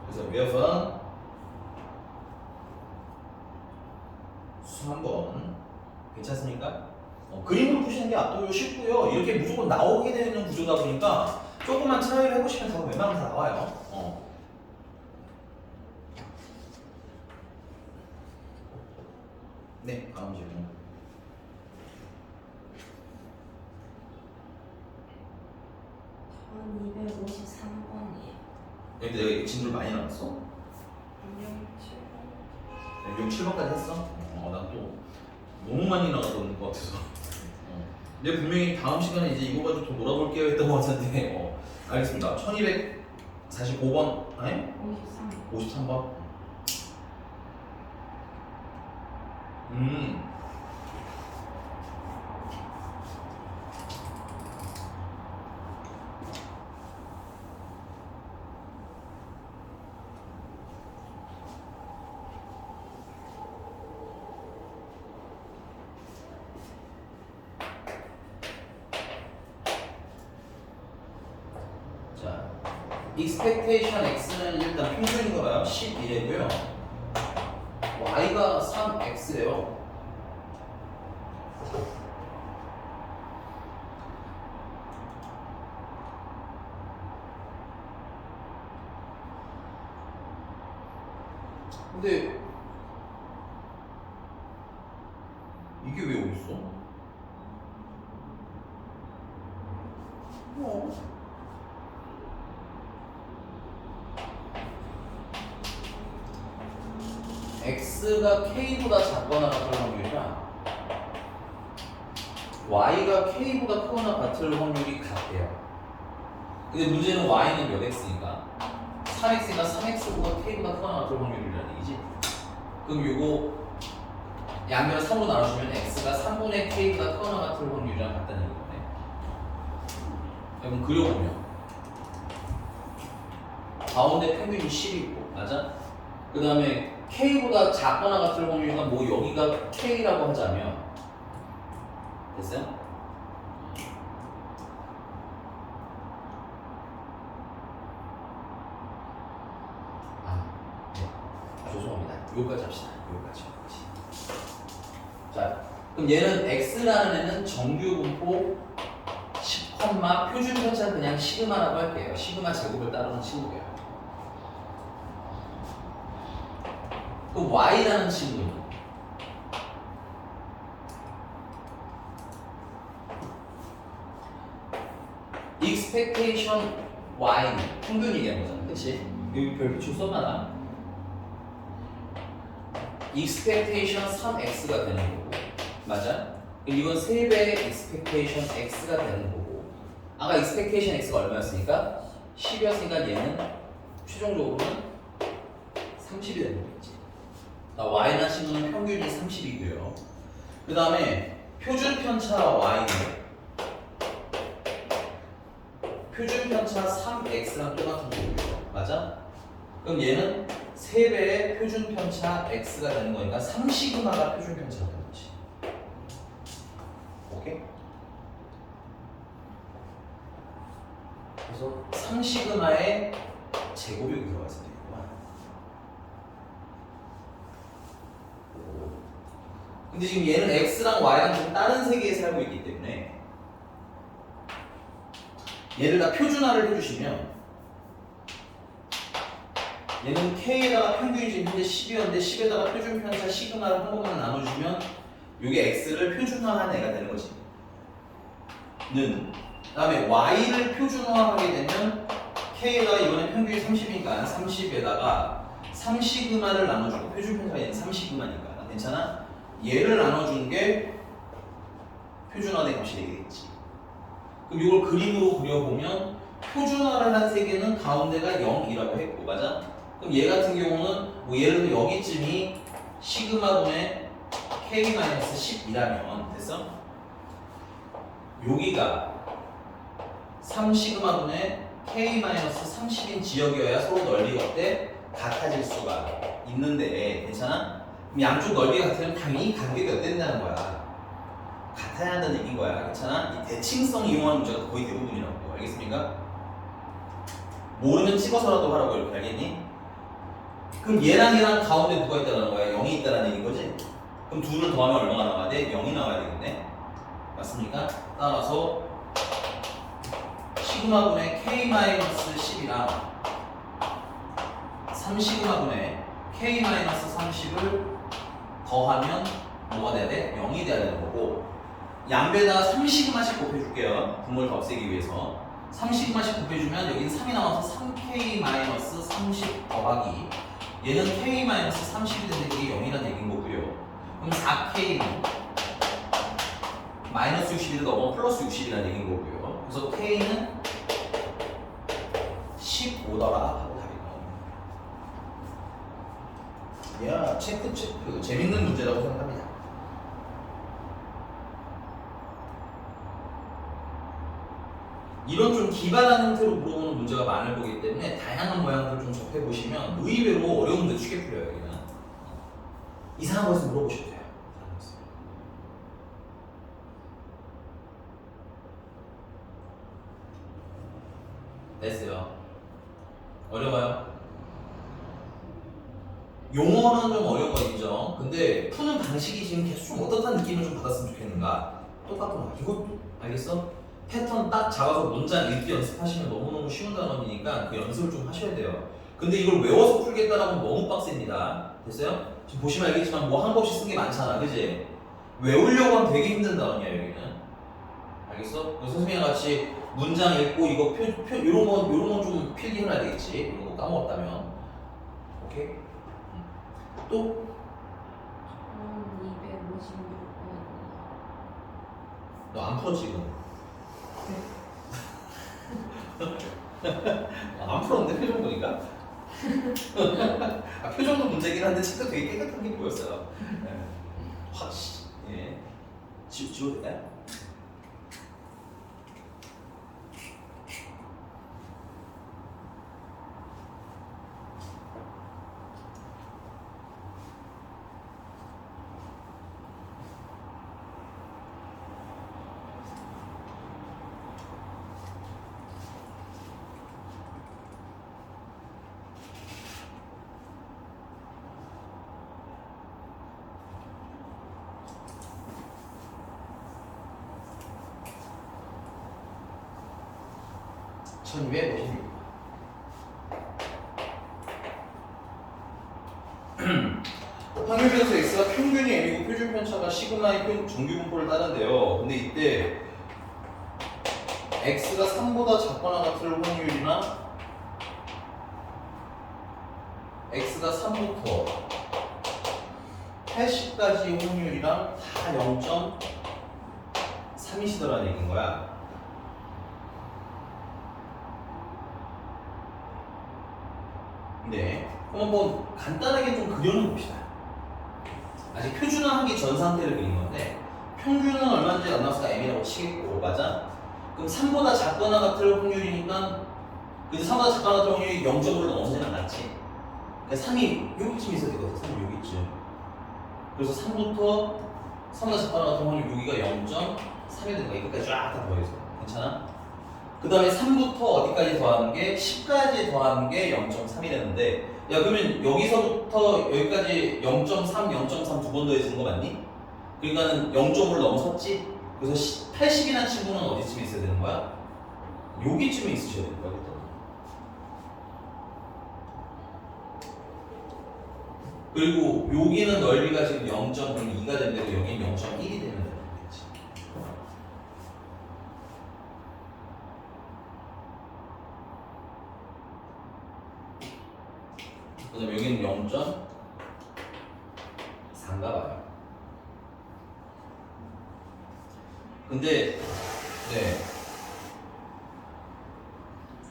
그래서 외워서 수 한번 괜찮습니까? 그림으로 푸시는 게 압도적으로 쉽고요. 이렇게 무조건 나오게 되는 구조다 보니까 조금만 트라이를 해보시면 다 웬만하면 다 나와요. 네, 다음 질문. 다음 1253번이에요. 근데 내가 진도를 많이 나왔어? 운영 7번. 연경 7번까지 했어? 난 또 너무 많이 나왔던 것 같아서. 근데 분명히 다음 시간에 이제 이거 가지고 좀 놀아볼게요 했던 것 같은데. 알겠습니다. 1245번 아니? 53. 53번. 자, expectation x는 일단 평균인 거라요. 11이고요. y가 3x예요. 근데 이게 왜 여기 있어? x가 k보다 작거나 같을 확률이랑 y가 k보다 크거나 같을 확률이 같대요. 근데 문제는 y는 몇 x니까 3x가 3x보다 k보다 크거나 같을 확률이라는 얘기지. 그럼 요거 양변을 3으로 나눠주면 x가 3분의 k보다 크거나 같을 확률이랑 같다는 얘기네. 그럼 그려보면 가운데 평균이 10이고 맞아? 그 다음에 k보다 작거나 같을 확률이가 뭐 여기가 k라고 하자면 됐어요? 네. 죄송합니다. 여기까지 합시다. 여기까지. 자, 그럼 얘는 x라는 애는 정규 분포 10, 표준 편차는 그냥 시그마라고 할게요. 시그마 제곱을 따르는 친구예요. 그 y라는 친구는 expectation y는 평균 얘기하는 거잖아, 그렇지? 여기 별표줄 써놔라. expectation 3x가 되는 거고, 맞아? 이건 3배의 expectation x가 되는 거고, 아까 expectation x가 얼마였으니까? 10이었으니까 얘는 최종적으로는 30이 되는 거겠지. y라는 친구는 평균이 30이고요. 그 다음에 표준 편차 y는 표준 편차 3x랑 똑같은 거고요. 맞아? 그럼 얘는 3배의 표준 편차 x가 되는 거니까 3시그마가 표준 편차가 되는 거지. 오케이? 그래서 3시그마의 제곱이 여기 들어가 있어야 되겠구만. 근데 지금 얘는 x랑 y랑 좀 다른 세계에 살고 있기 때문에 얘를 다 표준화를 해주시면 얘는 k에다가 평균이 지금 현재 10이었는데 10에다가 표준 편차 시그마를 한 번만 나눠주면 이게 x를 표준화한 애가 되는 거지. 는 그다음에 y를 표준화하게 되면 k에다가 이번에 평균이 30이니까 30에다가 3시그마를 나눠주고 표준 편차가 얘는 3시그마니까 괜찮아? 얘를 나눠준 게 표준화된 값이 되겠지. 그럼 이걸 그림으로 그려보면 표준화를 한 세계는 가운데가 0이라고 했고 맞아? 그럼 얘 같은 경우는 뭐 예를 들어 여기쯤이 시그마분의 k-10이라면 됐어? 여기가 3시그마분의 k-30인 지역이어야 서로 넓이가 어때? 같아질 수가 있는데 괜찮아? 그럼 양쪽 넓이가 같으면 당연히 간격이 어땠다는 거야. 같아야 한다는 얘기인 거야. 괜찮아? 이 대칭성 이용하는 문제가 거의 대부분이라고. 알겠습니까? 모르면 찍어서라도 하라고 이렇게 알겠니? 그럼 얘랑 얘랑 가운데 누가 있다는 거야? 0이 있다는 얘기인 거지? 그럼 둘을 더하면 얼마가 나와야 돼? 0이 나와야 되겠네? 맞습니까? 따라서 시그마분의 k-10이랑 3시그마분의 k-30을 더하면 뭐가 돼야 돼? 0이 돼야 되는 거고 양배에다가 3시그마씩 곱해줄게요. 분모를 더 없애기 위해서 3시그마씩 곱해주면 여기는 3이 나와서 3k-30 더하기 얘는 k-30이 되는데 이게 0이라는 얘기인 거고요. 그럼 4k는 마이너스 61을 넘어 플러스 60이라는 얘기인 거고요. 그래서 k는 15더라 하고 답이 나옵니다. 야, 체크. 재밌는 문제라고 생각합니다. 이런 좀 기발한 형태로 물어보는 문제가 많을 거기 때문에 다양한 모양들을 좀 접해보시면 의외로 어려운 문제 쉽게 풀려요. 여기는 이상한 것을 물어보셔도 돼요. 됐어요. 어려워요? 용어는 좀 어려운 거 인정. 근데 푸는 방식이 지금 계속 좀 어떻다는 느낌을 좀 받았으면 좋겠는가? 똑같은 거. 이것도 알겠어? 패턴 딱 잡아서 문장 읽기 연습하시면 너무너무 쉬운 단원이니까 그 연습을 좀 하셔야 돼요. 근데 이걸 외워서 풀겠다라고 하면 너무 빡셉니다. 됐어요? 지금 보시면 알겠지만 뭐 한 거 없이 쓴 게 많잖아. 그지? 외우려고 하면 되게 힘든 단원이야 여기는. 알겠어? 선생님이랑 같이 문장 읽고 이거 요런 거 좀 필기해놔야 되겠지. 이런 거 까먹었다면. 오케이? 또? 256번. 너 안 풀어 지금? 안 풀었는데 표정 보니까? 표정도 문제긴 한데 책도 되게 깨끗한 게 보였어요. 확시. 예. 지워도 될까요? 천유의 모십니다. 확률 변수 x가 평균이 m이고 표준 편차가 시그마의 정규 분포를 따른대요. 근데 이때 x가 3보다 작거나 같을 확률이나 x가 3부터 80까지 확률이랑 다 0.3이시더라는 얘기인 거야. 네. 그럼 한번 간단하게 좀 그려놓은 봅시다. 아직 표준화하기 전 상태를 그린 건데 평균은 얼마인지 안 나왔으니까 m이라고 치겠고 맞아? 그럼 3보다 작거나 같을 확률이니까 근데 3보다 작거나 같을 확률이 0.5를 넘어서진 않았지. 그러니까 3이 여기쯤 있어야 되거든. 3이 여기쯤. 그래서 3부터 3보다 작거나 같은 확률 여기가 0.3이 되는 거야. 이것까지 쫙 다 더해서. 괜찮아? 그 다음에 3부터 어디까지 더하는 게 10까지 더하는 게 0.3이 되는데 야 그러면 여기서부터 여기까지 0.3, 0.3 두 번 더해지는 거 맞니? 그러니까는 0.5를 넘어섰지? 그래서 80이라는 친구는 어디쯤에 있어야 되는 거야? 여기쯤에 있으셔야 되는 거야. 그리고 여기는 넓이가 지금 0.2가 되는데 여기는 0.1이 되면 되겠지. 그 다음에 여기는 0.4인가 봐요. 근데 네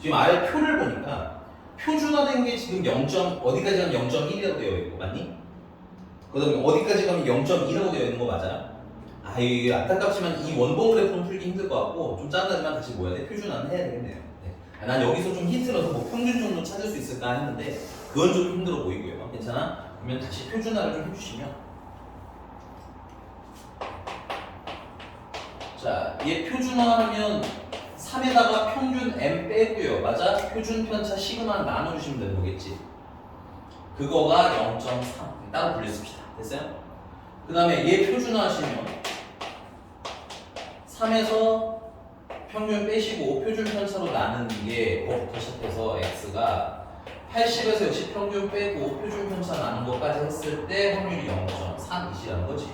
지금 아래 표를 보니까 표준화된 게 지금 0. 어디까지 가면 0.1이라고 되어 있고 맞니? 그 다음에 어디까지 가면 0.2라고 되어 있는 거 맞아? 아 이게 안타깝지만 이 원본 그래프는 풀기 힘들 것 같고 좀 짜증나지만 다시 뭐 해야 돼? 표준화는 해야 되겠네요. 네. 난 여기서 좀 힌트를 얻어서 뭐 평균 정도 찾을 수 있을까 했는데 그건 좀 힘들어 보이고요. 괜찮아? 그러면 다시 표준화를 좀 해주시면 자, 얘 표준화하면 3에다가 평균 m 빼고요. 맞아? 표준 편차 시그마 나눠주시면 되는 거겠지. 그거가 0.3 따로 분리습시다. 됐어요? 그 다음에 얘 표준화하시면 3에서 평균 빼시고 표준 편차로 나누는 게 그거부터 시작해서 x가 80에서 역시 평균 빼고 표준 편차 나눈 것까지 했을 때 확률이 0.3이시라는 거지.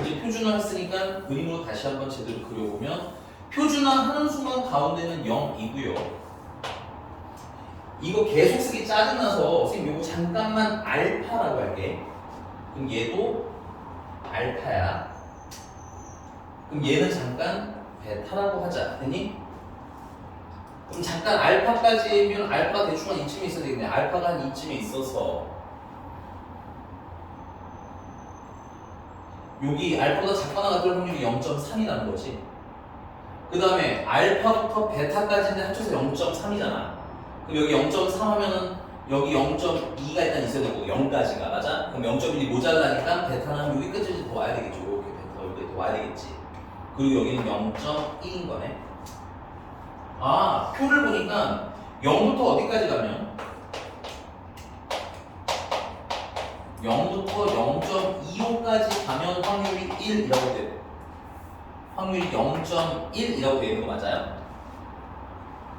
이제 표준화 했으니까 그림으로 다시 한번 제대로 그려보면 표준화하는 순간 가운데는 0이고요. 이거 계속 쓰기 짜증나서 선생님 이거 잠깐만 알파라고 할게. 그럼 얘도 알파야. 그럼 얘는 잠깐 베타라고 하자. 됐니? 그럼 잠깐 알파까지면 알파가 대충 한 이쯤에 있어야 되겠네. 알파가 한 이쯤에 있어서 여기 알파보다 작거나 같을 확률이 0.3이라는 거지. 그 다음에 알파부터 베타까지는 합쳐서 0.3이잖아. 그럼 여기 0.3 하면은 여기 0.2가 일단 있어야 되고 0까지가 맞아? 그럼 0.1이 모자라니까 베타는 여기 끝까지 더 와야 되겠죠. 이렇게 베타 여기 더 와야 되겠지. 그리고 여기는 0.1인 거네. 아, 표를 보니까 0부터 어디까지 가면 0부터 0.25까지 가면 확률이 1이라고 돼요. 확률이 0.1이라고 되어 있는 거 맞아요?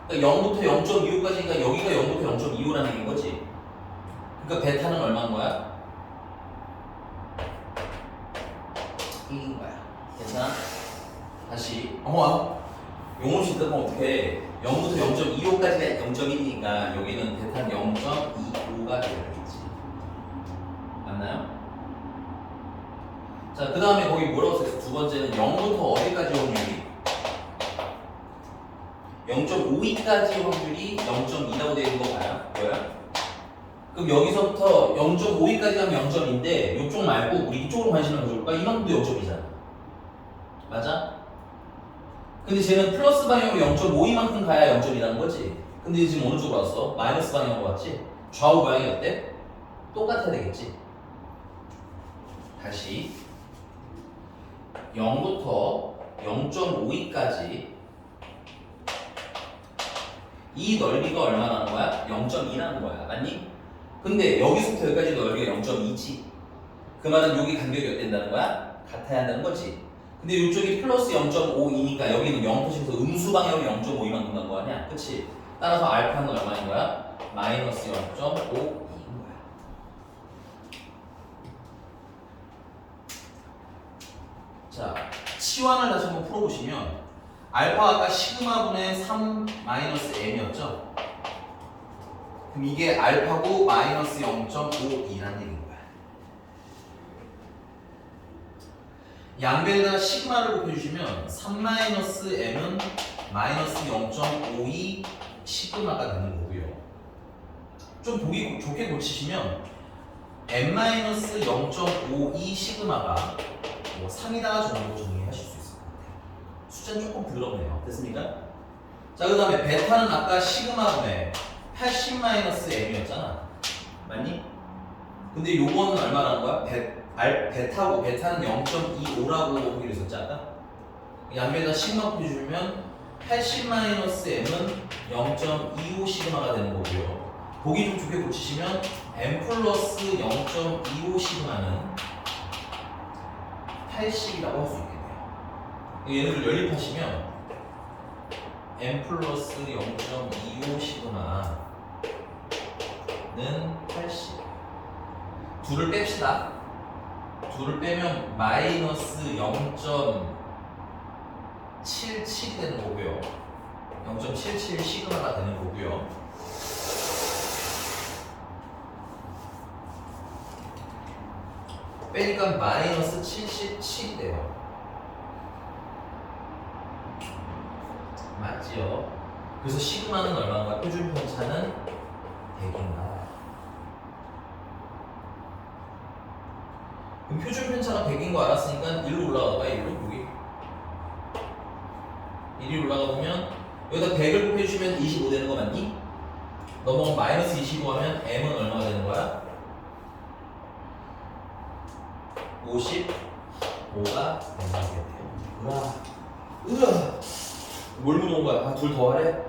그러니까 0부터 0.25까지니까 여기가 0부터 0.25라는 얘기인 거지. 그러니까 베타는 얼마인 거야? 1인 거야. 괜찮아? 다시 용어 시작하면 어떻게 0부터 0.25까지가 0.1이니까 여기는 베타는 0.25가 되겠지. 맞나요? 자, 그 다음에 거기 뭐라고 써있어? 두 번째는 0부터 어디까지 확률이? 0.52까지 확률이 0.2라고 되어 있는 거 봐요? 뭐야? 그럼 여기서부터 0.52까지 하면 0.2인데 이쪽 말고 우리 이쪽으로 관심을 가져볼까? 이만큼도 0.2잖아. 맞아? 근데 쟤는 플러스 방향으로 0.52만큼 가야 0.2라는 거지. 근데 지금 어느 쪽으로 왔어? 마이너스 방향으로 왔지? 좌우 방향이 어때? 똑같아야 되겠지. 다시 0부터 0.52까지 이 넓이가 얼마나 하는 거야? 0.2라는 거야. 맞니? 근데 여기서부터 여기까지 넓이가 0.2지. 그 말은 여기 간격이 어땠다는 거야? 같아야 한다는 거지. 근데 이쪽이 플러스 0.52니까 여기는 0부터 음수 방향으로 0.52만큼 간 거 아니야? 그치? 따라서 알파는 얼마인 거야? 마이너스 0.52인 거야. 자, 치환을 다시 한번 풀어보시면 알파 아까 시그마분의 3 마이너스 m이었죠? 그럼 이게 알파고 마이너스 0.52라는 얘기인 거야. 양변에다 시그마를 곱해주시면 3 마이너스 m은 마이너스 0.52 시그마가 되는 거고요. 좀 보기 좋게 고치시면 m 마이너스 0.52 시그마가 뭐 3이다 정도 정리하실 수 있을 것 같아요. 숫자는 조금 부드럽네요. 됐습니까? 자, 그 다음에 베타는 아까 시그마분의 80 마이너스 m이었잖아. 맞니? 근데 요거는 얼마라는 거야? 베타고 베타는 0.25라고 하기로 했었지 아까? 양변에다 시그마 곱해주면 80 마이너스 m은 0.25 시그마가 되는 거고요. 보기 좀 좋게 고치시면 m 플러스 0.25 시그마는 80이라고 할 수 있겠네요. 얘네들 연립하시면 m 플러스 0.25 시그마는 80. 둘을 뺍시다. 둘을 빼면 마이너스 0.77이 되는 거고요. 0.77 시그마가 되는 거고요. 빼니까 마이너스 77이 돼요. 맞지요? 그래서 시그마는 얼마인가? 표준 편차는 100인가? 그럼 표준 편차가 100인 거 알았으니까 1로 올라가봐. 1로 여기 1이 올라가 보면 여기다 100을 곱해주시면 25 되는 거 맞니? 넘어가면 마이너스 25 하면 m은 얼마가 되는 거야? 55가 된다고 해요. 으아, 뭘 묻어온 거야? 아, 둘 더 하래?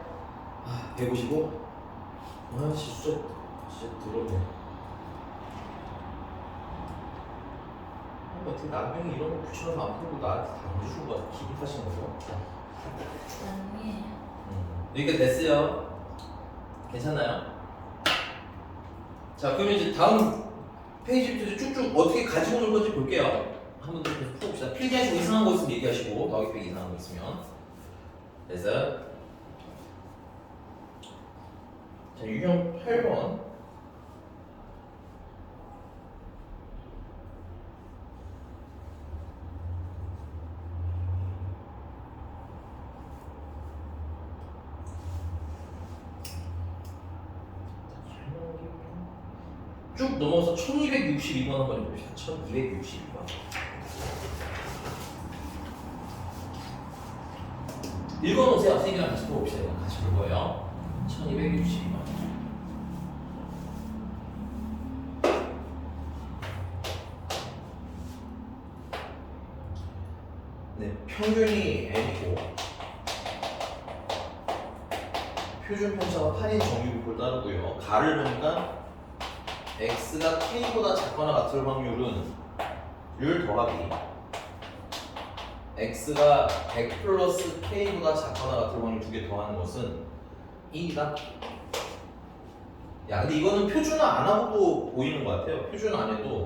아, 155? 아, 진짜 더럽네. 어떻게 남편이 이런 거 붙여서 안 풀고 나한테 다 보여주는 거 같아. 기립하시는 거죠? 아니에요. 여기까지 됐어요. 괜찮나요? 자, 그러면 이제 다음 페이지부터 쭉쭉 어떻게 가지고 놀 건지 볼게요. 한번 더 계속 풀어봅시다. 필기하시고 이상한 거 있으면 얘기하시고 더하기 빼기 이상한 거 있으면 그래서 자, 유형 8번. 쭉 넘어서 1262번 한번 해봅시다. 1262번. 읽어놓으세요. 선생님이랑 같이 볼봅시다. 이거 같이 볼 거예요. 1262번. 네, 평균이 n이고 표준 편차가 8인 정규grup을 따르고요. 가를 보니까 x가 k보다 작거나 같을 확률은 율 더하기 x가 100 플러스 k보다 작거나 같을 확률 두 개 더하는 것은 1이다. 야, 근데 이거는 표준화 안 하고도 보이는 것 같아요. 표준화 안 해도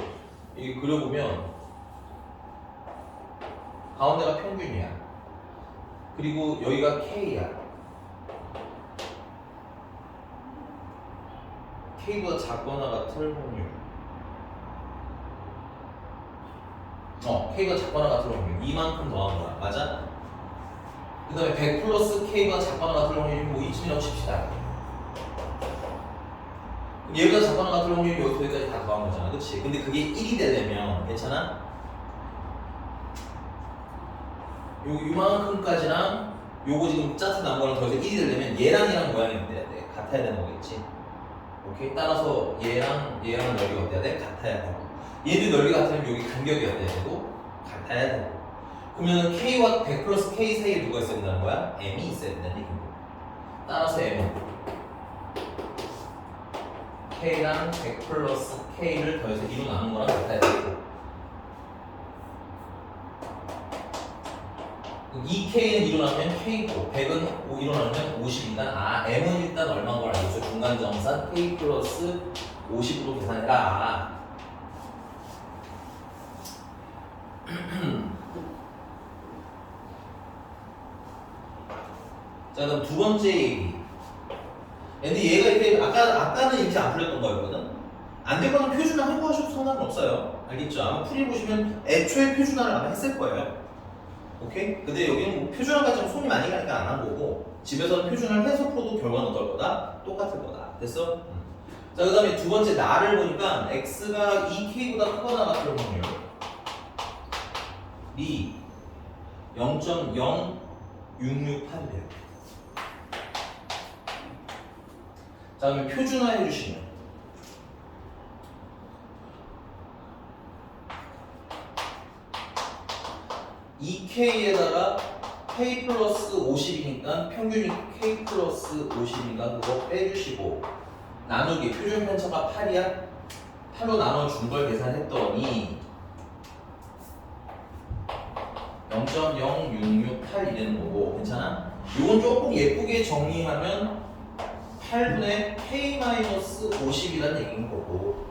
이게 그려보면 가운데가 평균이야. 그리고 여기가 k야. k보다 작거나 같을 확률. k가 작거나 같을 확률. 이만큼 더한 거야. 맞아? 그 다음에 100 플러스 k가 작거나 같을 확률이 뭐 이쯤이라고 칩시다. 얘보다 작거나 같을 확률이 여기까지 다 더한 거잖아. 그치? 근데 그게 1이 되려면 괜찮아? 요만큼까지랑 요거 지금 짜증 난 거랑 더해서 1이 되려면 얘랑 모양이 어때야 돼? 같아야 되는 거겠지? 오케이? 따라서 얘랑 넓이가 어때야 돼? 같아야 되고 얘들 넓이 같으면 여기 간격이 어때야 되고? 같아야 되고 그러면 K와 100 플러스 K 사이에 누가 있어야 된다는 거야? M이 있어야 된다는 얘기고 따라서 M은 K랑 100 플러스 K를 더해서 2로 나눈 거랑 같아야 되고 2K는 2로 나누면 K고 100은 2로 나누면 50이다. M은 일단 얼마인 걸 알겠어? 중간정산 K 플러스 50으로 계산해라. 자, 그럼 두 번째 얘기. 근데 얘가 이렇게 아까는 이렇게 안 풀렸던 거였거든. 안 될 거는 표준화 하고 하셔도 상관은 없어요. 알겠죠? 아마 풀이 보시면 애초에 표준화를 아마 했을 거예요. 오케이? 근데 여기는 뭐 표준화까지 좀 손이 많이 가니까 안 한 거고 집에서는 표준화를 해서 풀어도 결과는 어떨 거다? 똑같을 거다. 됐어? 자, 그 다음에 두 번째 나를 보니까 x가 2k보다 크거나 같을 확률이 0.0668이래요. 자, 그럼 표준화 해주시면 2K에다가 K 플러스 50이니까 평균이 K 플러스 50이니까 그거 빼주시고 나누기 표준 편차가 8이야? 8로 나눠준 걸 계산했더니 0.0668 이되는 거고 괜찮아? 이건 조금 예쁘게 정리하면 8분의 K-50이라는 얘기인 거고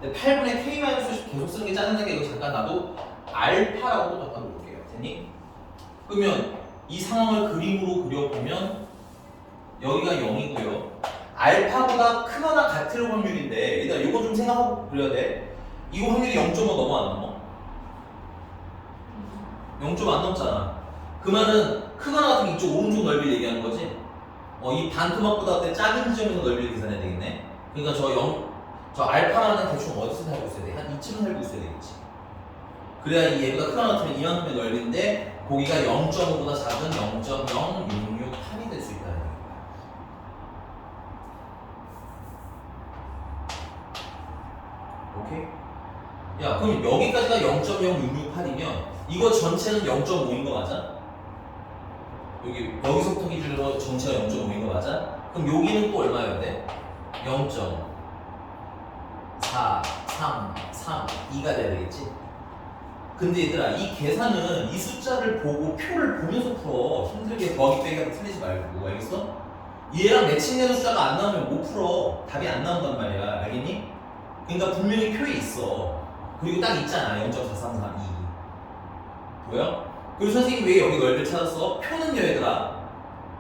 근데 8분의 K-50 계속 쓰는 게 짜증나게 이거 잠깐 나도 알파라고도 잠깐 놓을게요. 됐니? 그러면 이 상황을 그림으로 그려보면 여기가 0이고요. 알파보다 크거나 같을 확률인데 일단 이거 좀 생각하고 그려야 돼. 이거 확률이 0.5 넘어 안 넘어? 0.5 안 넘잖아. 그 말은 크거나 같은 게 이쪽 오른쪽 넓이를 얘기하는 거지. 이 반토막보다 작은 지점에서 넓이를 계산해야 되겠네. 그러니까 저 알파라는 대충 어디서 살고 있어야 돼? 한 이쯤 살고 있어야 되겠지. 그래야 이 얘보다 크거나 같으면 이만큼의 넓이인데 거기가 0.5보다 작은 0.0668이 될 수 있다는 얘기야. 오케이? 야, 그럼 여기까지가 0.0668이면 이거 전체는 0.5인 거 맞아? 여기서부터 기준으로 전체가 0.5인 거 맞아? 그럼 여기는 또 얼마여야 돼? 0.43332가 돼야 되겠지? 근데 얘들아 이 계산은 이 숫자를 보고 표를 보면서 풀어. 힘들게 더하기 빼기하고 틀리지 말고 알겠어? 얘랑 매칭되는 숫자가 안 나오면 못 풀어. 답이 안 나온단 말이야. 알겠니? 그러니까 분명히 표에 있어. 그리고 딱 있잖아. 0.4332 보여? 그리고 선생님이 왜 여기 넓이를 찾았어? 표는요 얘들아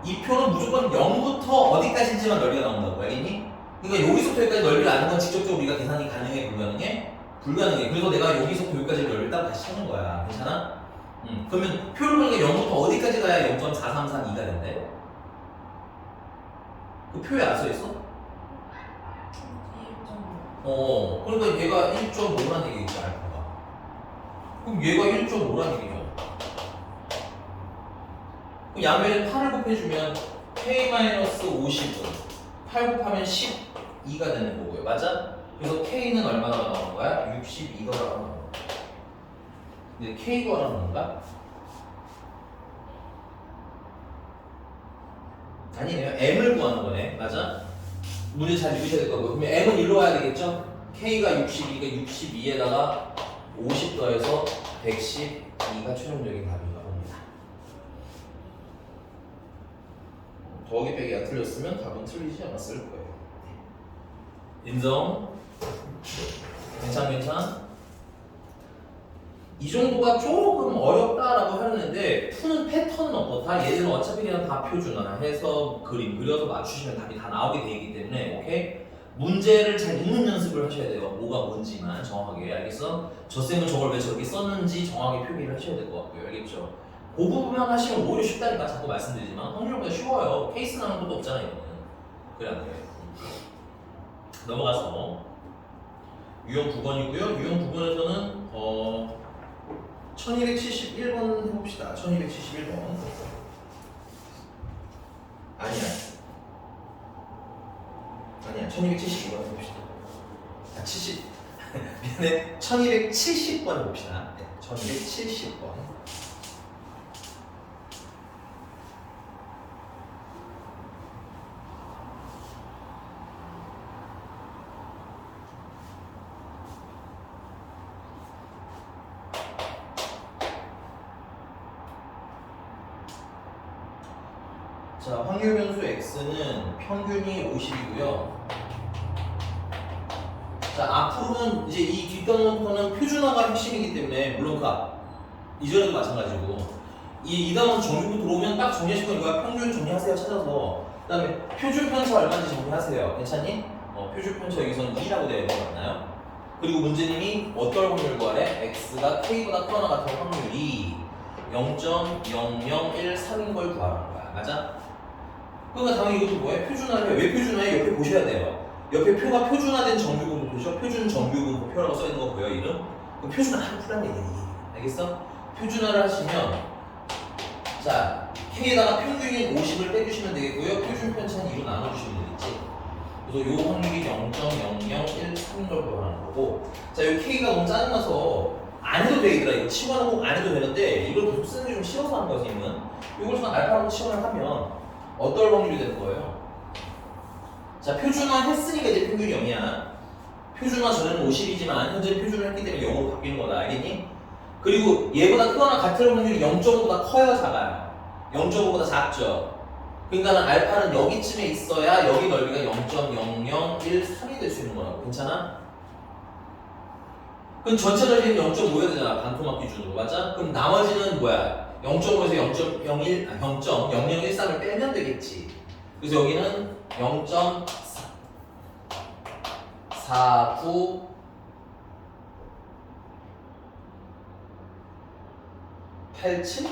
이 표는 무조건 0부터 어디까지인지만 넓이가 나온다고. 알겠니? 그러니까 여기서부터 여기까지 넓이를 아는 건 직접적으로 우리가 계산이 가능해, 불가능해? 불가능해. 그래서 내가 여기서부터 여기까지 넓이를 따로 다시 찾는 거야. 괜찮아? 그러면 표를 보니까 0부터 어디까지 가야 0.4332가 된대? 그 표에 안 써있어? 그러니까 얘가 1.5란 얘기겠지, 알파가. 그럼 얘가 1.5란 얘기죠. 그럼 양면에 8을 곱해주면 K-50은 8 곱하면 12가 되는 거고요. 맞아? 그래서 K는 얼마나 나오는 거야? 62가 나오는 거야. 근데 K 구하라는 건가? 아니네요. M을 구하는 거네. 맞아? 문제 잘 읽으셔야 될 거고. 그러면 M은 1로 와야 되겠죠? K가 62가 62에다가 50 더해서 112가 최종적인 답인가 봅니다. 더하기 빼기가 틀렸으면 답은 틀리지 않았을 거예요. 인정? 괜찮? 이 정도가 조금 어렵다라고 하는데 푸는 패턴은 어떻다? 얘들은 어차피 그냥 다 표준화 해서 그림 그려서 맞추시면 답이 다 나오게 되어 있기 때문에 오케이? 문제를 잘 읽는 연습을 하셔야 돼요. 뭐가 뭔지만 정확하게. 알겠어? 저 쌤은 저걸 왜 저렇게 썼는지 정확하게 표기를 하셔야 될 것 같고요. 알겠죠? 그 부분만 하시면 오히려 쉽다니까 자꾸 말씀드리지만 확률보다 쉬워요. 케이스 나오는 것도 없잖아요. 이거는. 그래 안 돼요. 넘어가서 유형 9번이고요. 유형 9번에서는 1271번 해봅시다. 1271번. 아니야. 1272번 해봅시다. 70. 미안해. 1270번 해봅시다. 네, 1270번. 자, 확률 변수 x는 평균이 50이고요. 자, 앞으로는 이제 이 뒷단원부터는 표준화가 핵심이기 때문에 물론 그 이전에도 마찬가지고 이 단원 정규부 들어오면 딱 정리하시면 이거야. 평균 정리하세요 찾아서. 그다음에 표준 편차 얼마인지 정리하세요. 괜찮니? 표준 편차 여기서는 2라고 되어 있는 거 맞나요? 그리고 문제님이 어떨 확률 구하래? x가 k보다 크거나 같은 확률이 0.0013인 걸 구하라는 거야. 맞아? 그러니까 당연히 이것도 뭐예요? 표준화를 왜 표준화해? 옆에 보셔야 돼요. 옆에 표가 표준화된 정규분모 보죠? 표준 정규분모 표라고 써있는 거 보여 이름? 그럼 표준화하고 풀란 얘기야. 알겠어? 표준화를 하시면 자 K에다가 평균인 50을 빼주시면 되겠고요. 표준 편차는 2로 나눠주시면 되겠지. 그래서 요 확률이 0.0013인 걸 구하는 거고 자 요 K가 너무 짜증나서 안 해도 되겠더라. 이거 치환은 꼭 안 해도 되는데 이걸 계속 쓰는 게 좀 싫어서 하는 거야 선생님은. 이걸 좀 알파로 치환을 하면 어떨 확률이 되는 거예요? 자, 표준화 했으니까 이제 평균이 0이야. 표준화 전에는 50이지만 현재 표준을 했기 때문에 0으로 바뀌는 거다. 알겠니? 그리고 얘보다 크거나 같을 확률이 0.5보다 커요, 작아요? 0.5보다 작죠? 그러니까 알파는 여기쯤에 있어야 여기 넓이가 0.0013이 될 수 있는 거라고. 괜찮아? 그럼 전체 넓이는 0.5여야 되잖아. 반토막 기준으로. 맞아? 그럼 나머지는 뭐야? 0.5에서 0.0013을 빼면 되겠지. 그래서 여기는 0.4987?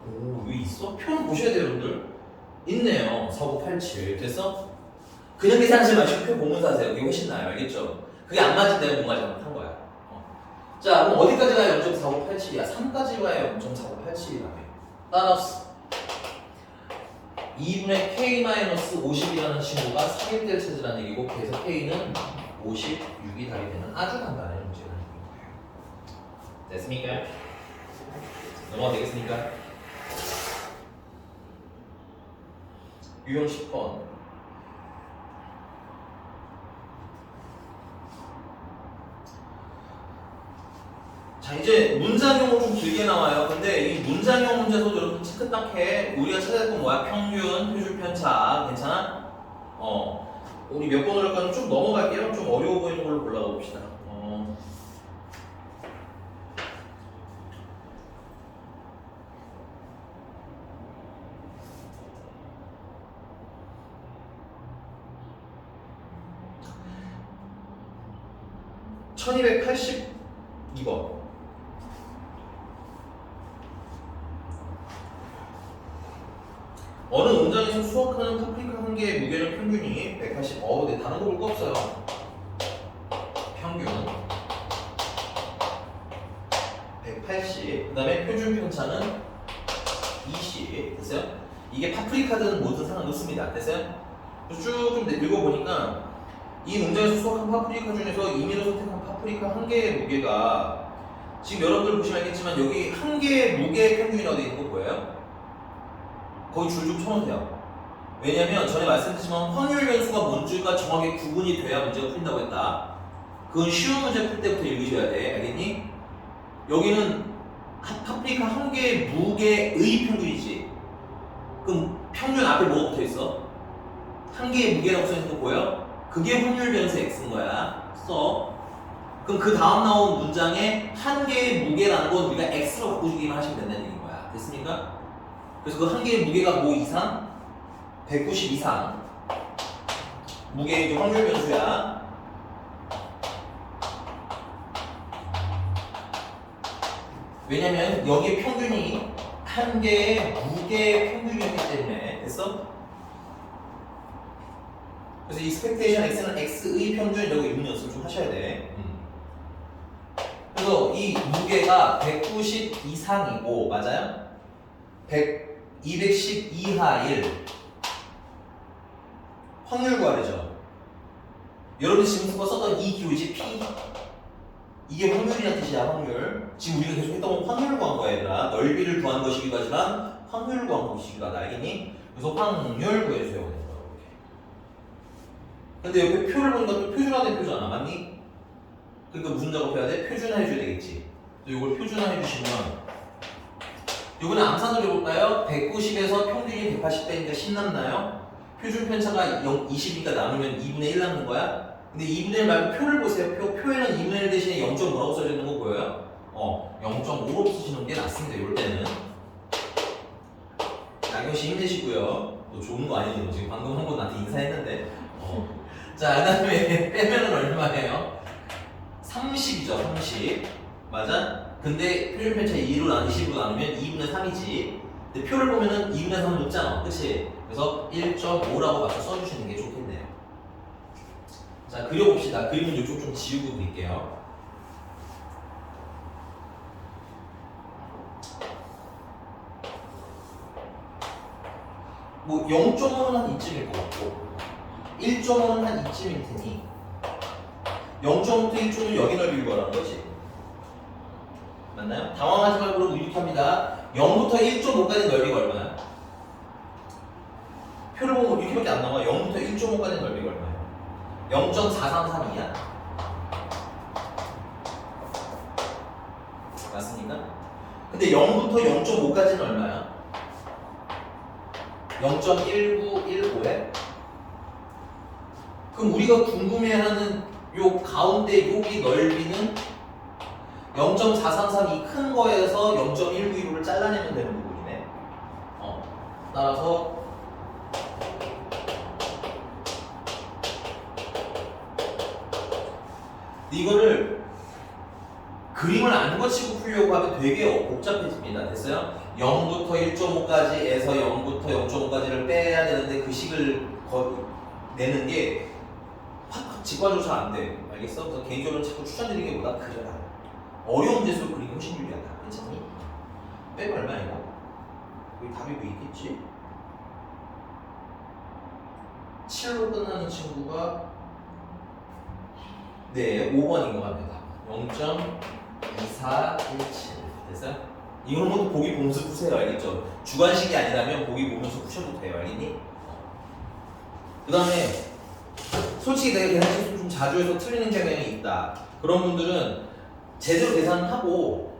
오, 여기 있어? 표는 보셔야 돼요, 여러분들. 있네요. 4987. 됐어? 그냥 계산하지 마시고 표 보면서 하세요. 이게 훨씬 나아요. 알겠죠? 그게 안 맞을 때는 뭔가 잘못한 거야. 자, 그럼 어디까지 가야 0.4987이야? 3까지 가야 0.4987이라며. 따라서 2분의 K-50이라는 친구가 3일 체제라는 얘기고 그래서 K는 56이 답이 되는 아주 간단한 문제라는 거예요. 됐습니까? 넘어가 되겠습니까? 유형 10번. 자 이제 문장형으로 좀 길게 나와요. 근데 이 문장형 문제도 여러분 체크 딱 해. 우리가 찾아야 할 건 뭐야? 평균, 표준 편차. 괜찮아? 우리 몇 번을 할까요? 좀 넘어갈게요. 좀 어려워 보이는 걸로 골라가 봅시다. 1282번. 어느 농장에서 수확하는 파프리카 한 개의 무게는 평균이 180. 네, 다른 거 볼 거 없어요. 평균 180. 그다음에 표준 편차는 20. 됐어요? 이게 파프리카든 뭐든 상관없습니다. 됐어요? 쭉 좀 읽어보니까 이 농장에서 수확한 파프리카 중에서 임의로 선택한 파프리카 한 개의 무게가 지금 여러분들 보시면 알겠지만 여기 한 개의 무게 평균이 어디 있는 거 보여요? 거기 줄줄 쳐놓으세요. 왜냐면 전에 말씀드렸지만 확률 변수가 뭔지가 정확하게 구분이 돼야 문제가 풀린다고 했다. 그건 쉬운 문제 풀 때부터 읽으셔야 돼. 알겠니? 여기는 파프리카 한 개의 무게의 평균이지. 그럼 평균 앞에 뭐가 붙어있어? 한 개의 무게라고 써있는 거 보여? 그게 확률 변수 x인 거야. 써. 그럼 그 다음 나온 문장에 한 개의 무게라는 건 우리가 x로 바꿔주기만 하시면 된다는 얘기인 거야. 됐습니까? 그래서 그 한 개의 무게가 뭐 이상? 190 이상. 무게 이제 확률 변수야. 왜냐면 여기에 평균이 한 개의 무게의 평균이었기 때문에. 됐어? 그래서 expectation x는 x의 평균이라고 의문 연습 좀 하셔야 돼. 그래서 이 무게가 190 이상이고, 맞아요? 210 이하일 확률 구하래죠. 여러분이 지금 썼던 이 기호지 P. 이게 확률이라는 뜻이야. 확률. 지금 우리가 계속 했던 건 확률 구한 거야. 얘들아. 넓이를 구한 것이기도 하지만 확률 구한 것이기도 하다. 알겠니? 그래서 확률 구해주세요. 근데 옆에 표를 보니까 또 표준화된 표잖아. 맞니? 그러니까 무슨 작업해야 돼? 표준화해줘야 되겠지. 이걸 표준화해주시면 이번에 암산을 해볼까요? 190에서 평균이 180 빼니까 10 남나요? 표준 편차가 20이니까 나누면 2분의 1 남는 거야? 근데 2분의 1 말고 표를 보세요. 표에는 2분의 1 대신에 0. 뭐라고 써져 있는 거 보여요? 0.5로 쓰시는 게 낫습니다. 이럴 때는. 양현씨 힘내시고요. 너 좋은 거 아니지? 지금 방금 한 번 나한테 인사했는데. 자, 그 다음에 빼면은 얼마예요? 30이죠. 30. 맞아? 근데 표준 편차 2로 20으로 나누면 2분의 3이지. 근데 표를 보면은 2분의 3은 높잖아. 그치? 그래서 1.5라고 맞춰 써주시는 게 좋겠네요. 자, 그려봅시다. 그림은 이쪽 좀 지우고 드릴게요. 뭐 0.5는 한 이쯤일 것 같고 1.5는 한 이쯤일 테니 0.5부터 1.5는 여기 넓이를 구하라는 거지. 맞나요? 당황하지 말고 그럼 이렇게 합니다. 0부터 1.5까지 넓이가 얼마야? 표를 보면 이렇게밖에 안 나와. 0부터 1.5까지 넓이가 얼마야? 0.433이야. 맞습니까? 근데 0부터 0.5까지는 얼마야? 0.1915에? 그럼 우리가 궁금해하는 요 가운데 여기 넓이는 0.433 이 큰 거에서 0.1915를 잘라내면 되는 부분이네. 따라서 이거를 그림을 안 거치고 풀려고 하면 되게 복잡해집니다. 됐어요? 0부터 1.5까지에서 0부터 0.5까지를 빼야 되는데 그 식을 내는 게 확 직관적으로 잘 안 돼. 알겠어? 그래서 개인적으로 자꾸 추천드리는 게 뭐다? 그려라. 어려운 문제수록 그리기 훨씬 유리하다. 괜찮니? 빼면 얼마야 이거? 여기 답이 뭐 있겠지? 7로 끝나는 친구가 네, 5번인 것 같습니다. 0.2417 됐어요? 이건 모두 보기 보면서 푸세요. 알겠죠? 주관식이 아니라면 보기 보면서 푸셔도 돼요. 알겠니? 그 다음에 솔직히 내가 계산식을 좀 자주 해서 틀리는 경향이 있다. 그런 분들은 제대로 계산하고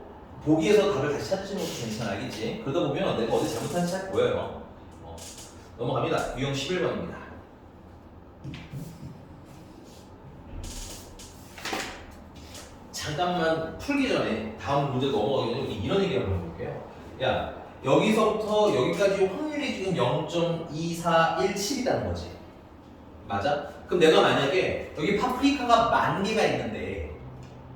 보기에서 답을 다시 찾으시는 것도 괜찮아. 알겠지? 그러다 보면 내가 어디 잘못한지 잘 보여요. 넘어갑니다. 유형 11번입니다. 잠깐만 풀기 전에 다음 문제 넘어가기 전에 이런 얘기 한번 해볼게요. 야, 여기서부터 여기까지 확률이 지금 0.2417이라는 거지. 맞아? 그럼 내가 만약에 여기 파프리카가 10,000개가 있는데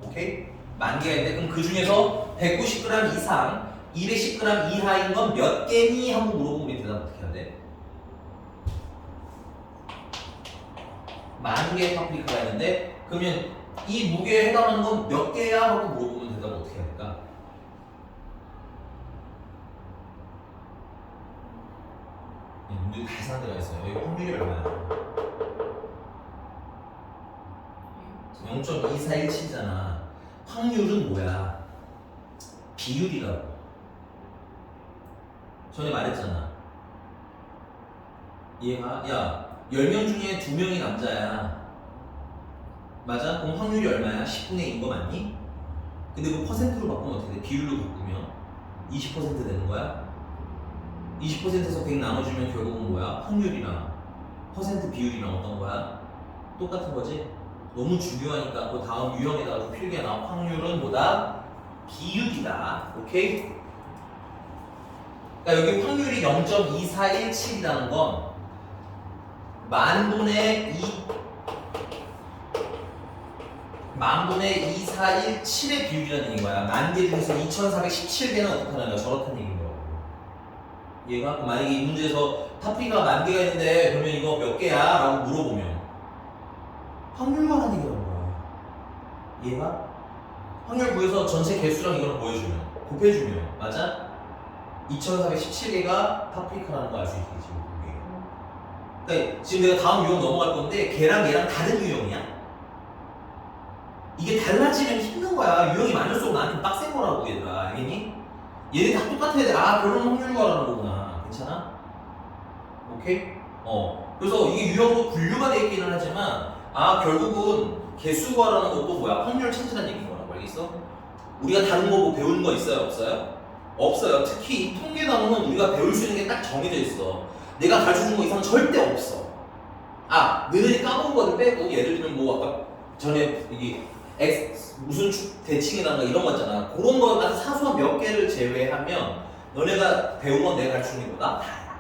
오케이? 만 개가 있는데 그럼 그 중에서 190g 이상 210g 이하인 건 몇 개니? 한번 물어보면 우리 대답 어떻게 해야 돼? 만 개의 파프리카가 있는데 그러면 이 무게에 해당하는 건 몇 개야? 하고 물어보면 대답 어떻게 해야 될까? 문제가 다 이상한 데가 있어요. 여기 확률이 얼마야? 0.2417이잖아. 확률은 뭐야? 비율이라고. 전에 말했잖아. 얘가 야 10명 중에 2명이 남자야. 맞아? 그럼 확률이 얼마야? 10분의 2인 거 맞니? 근데 그 퍼센트로 바꾸면 어떻게 돼? 비율로 바꾸면 20% 되는 거야? 20%에서 100 나눠주면 결국은 뭐야? 확률이랑 퍼센트 비율이랑 어떤 거야? 똑같은 거지? 너무 중요하니까 그 다음 유형에다가 필기가 나와. 확률은 뭐다? 비율이다. 오케이? 그러니까 여기 확률이 0.2417이라는 건 만분의 2417의 비율이라는 얘기인 거야. 만 개 중에서 2417개는 어떻게 하는 거야? 저렇다는 얘기인 거야. 얘가 만약에 이 문제에서 파프리카가 만 개가 있는데 그러면 이거 몇 개야? 라고 물어보면 확률만 얘기하는 거야. 얘가 확률 구해서 전체 개수랑 이걸 보여주면 곱해주면 맞아? 2417개가 파프리카라는 거 알 수 있겠지. 그러니까 지금 내가 다음 유형 넘어갈 건데 걔랑 얘랑 다른 유형이야. 이게 달라지면 힘든 거야. 유형이 많을수록 나한테 빡센 거라고 얘들아. 알겠니? 얘네 다 똑같아야 돼. 아 결론 확률 구하라는 거구나. 괜찮아? 오케이? 그래서 이게 유형으로 분류가 되어 있기는 하지만 결국은 개수 구하라는 것도 뭐야? 확률 찾으라는 얘기인 거라고. 알겠어? 우리가 다른 거 뭐 배우는 거 있어요? 없어요? 없어요. 특히 이 통계 단어는 우리가 배울 수 있는 게 딱 정해져 있어. 내가 가르쳐준 거 이상 절대 없어. 너희들이 까먹은 거를 빼고 예를 들면 뭐 아까 전에 이게 X 무슨 대칭이라든가 이런 거 있잖아. 그런 거 아주 사소한 몇 개를 제외하면 너네가 배운 건 내가 가르쳐준 게 뭐다? 다야.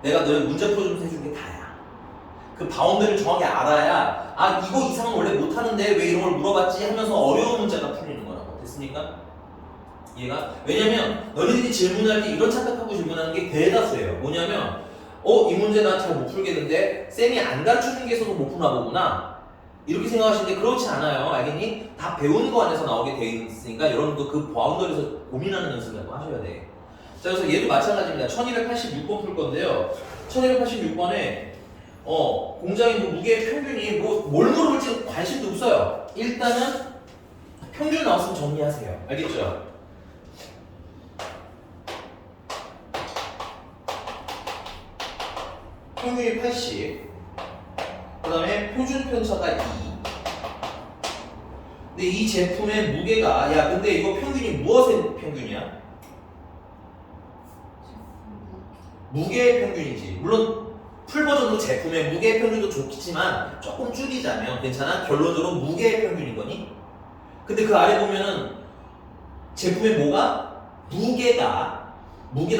내가 너네 문제 풀어주면서 해준 게 다야. 그 바운드를 정확히 알아야 이거 이상은 원래 못하는데 왜 이런 걸 물어봤지 하면서 어려운 문제가 풀리는 거라고. 됐습니까? 얘가 왜냐면 너희들이 질문할 때 이런 착각하고 질문하는 게 대다수예요. 뭐냐면 이 문제 나 잘 못 풀겠는데 쌤이 안 가르쳐준 게 있어서 못 푸나 보구나 이렇게 생각하시는데 그렇지 않아요. 알겠니? 다 배우는 거 안에서 나오게 돼 있으니까 여러분도 그 바운더리에서 고민하는 연습을 하셔야 돼. 자, 그래서 얘도 마찬가지입니다. 1286번 풀 건데요. 1286번에 공장의 뭐 무게 평균이 뭘 물어볼지 관심도 없어요. 일단은 평균 나왔으면 정리하세요. 알겠죠? 평균이 80, 그 다음에 표준 편차가 2. 근데 이 제품의 무게가 근데 이거 평균이 무엇의 평균이야? 무게의 평균이지. 물론 풀 버전으로 제품의 무게의 평균도 좋겠지만 조금 줄이자면 괜찮아? 결론적으로 무게의 평균인 거니? 근데 그 아래 보면은 제품의 뭐가? 무게다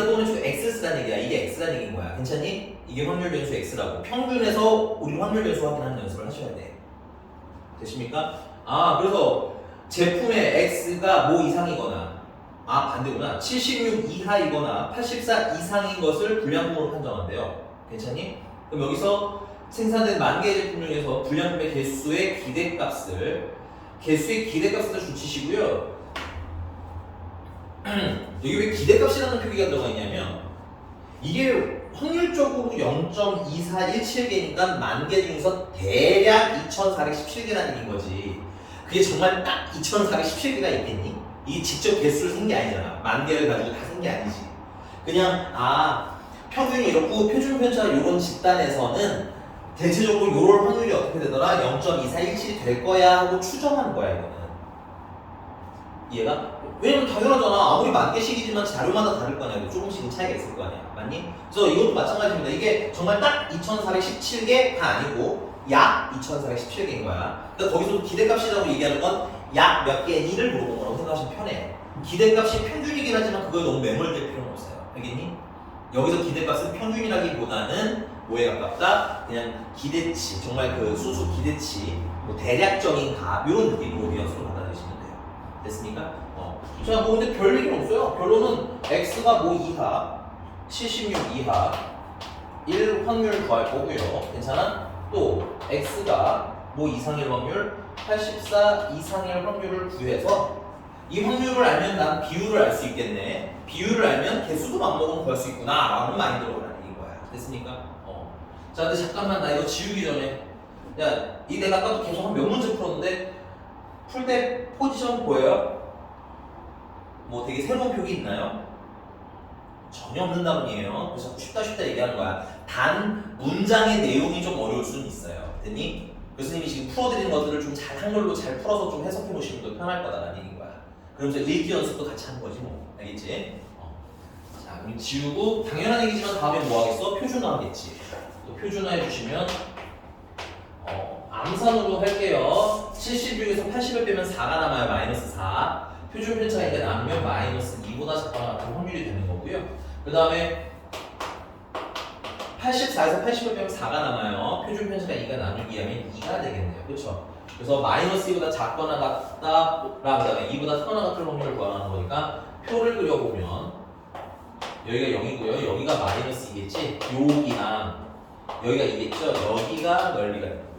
또는 X라는 얘기야. 이게 X라는 얘기인 거야. 괜찮니? 이게 확률 변수 X라고. 평균에서 우리 확률 변수 확인하는 연습을 하셔야 돼. 되십니까? 그래서 제품의 X가 뭐 이상이거나 반대구나. 76 이하이거나 84 이상인 것을 불량품으로 판정한대요. 괜찮니? 그럼 여기서 생산된 만 개의 제품 중에서 불량품의 개수의 기대값을 줄치시고요. 여기 왜 기대값이라는 표기가 들어가 있냐면 이게 확률적으로 0.2417개니까 만 개 중에서 대략 2417개라는 얘기인 거지. 그게 정말 딱 2417개가 있겠니? 이게 직접 개수를 센 게 아니잖아. 만 개를 가지고 다 센 게 아니지. 그냥 평균이 이렇고 표준 편차 이런 집단에서는 대체적으로 이런 확률이 어떻게 되더라? 0.2417이 될 거야 하고 추정하는 거야 이거는. 이해가? 왜냐면 당연하잖아. 아무리 만 개씩이지만 자료마다 다를 거 아니야. 조금씩은 차이가 있을 거 아니야. 맞니? 그래서 이것도 마찬가지입니다. 이게 정말 딱 2417개가 아니고 약 2417개인 거야. 그러니까 거기서도 기대값이라고 얘기하는 건 약 몇 개니를 물어보는 거라고 생각하시면 편해. 기대값이 평균이긴 하지만 그거에 너무 매몰될 필요는 없어요. 알겠니? 여기서 기대값은 평균이라기보다는 뭐에 가깝다? 그냥 기대치, 정말 그 수수 기대치, 뭐 대략적인 값 이런 느낌으로 미연수로 받아들이시면 돼요. 됐습니까? 자, 뭐 근데 별 얘기는 없어요. 결론은 x가 뭐 이하, 76 이하, 1 확률 구할 거고요. 괜찮아? 또 x가 뭐 이상일 확률, 84 이상일 확률을 구해서 이 확률을 알면 난 비율을 알 수 있겠네. 비율을 알면 개수도 맘먹으면 구할 수 있구나 라는 마인드로라는 얘기인 거야. 됐습니까? 자, 근데 잠깐만 나 이거 지우기 전에 야, 이 내가 아까도 계속 한 몇 문제 풀었는데 풀 때 포지션 보여요? 뭐 되게 새로운 표기 있나요? 전혀 없는 답이에요. 그래서 쉽다 얘기하는 거야. 단 문장의 내용이 좀 어려울 수는 있어요. 됐니? 교수님이 지금 풀어드리는 것들을 좀 잘 한글로 잘 풀어서 좀 해석해 보시면 더 편할 거다라는 얘기인 거야. 그러면서 읽기 연습도 같이 하는 거지 뭐. 알겠지? 자, 그럼 지우고 당연한 얘기지만 다음에 뭐 하겠어? 표준화 하겠지. 또 표준화 해주시면 암산으로 할게요. 76에서 80을 빼면 4가 남아요. 마이너스 4. 표준 편차이니까 나누면 마이너스 2보다 작거나 같은 확률이 되는 거고요. 그 다음에 84에서 80을 빼면 4가 남아요. 표준 편차가 2가 나누기 하면 2가 되겠네요. 그렇죠? 그래서 마이너스 2보다 작거나 같다, 그 다음에 2보다 크거나 같은 확률을 구하는 거니까 표를 그려보면 여기가 0이고요. 여기가 마이너스 2겠지? 여기랑 여기가 2겠죠? 여기가 넓이가 있고.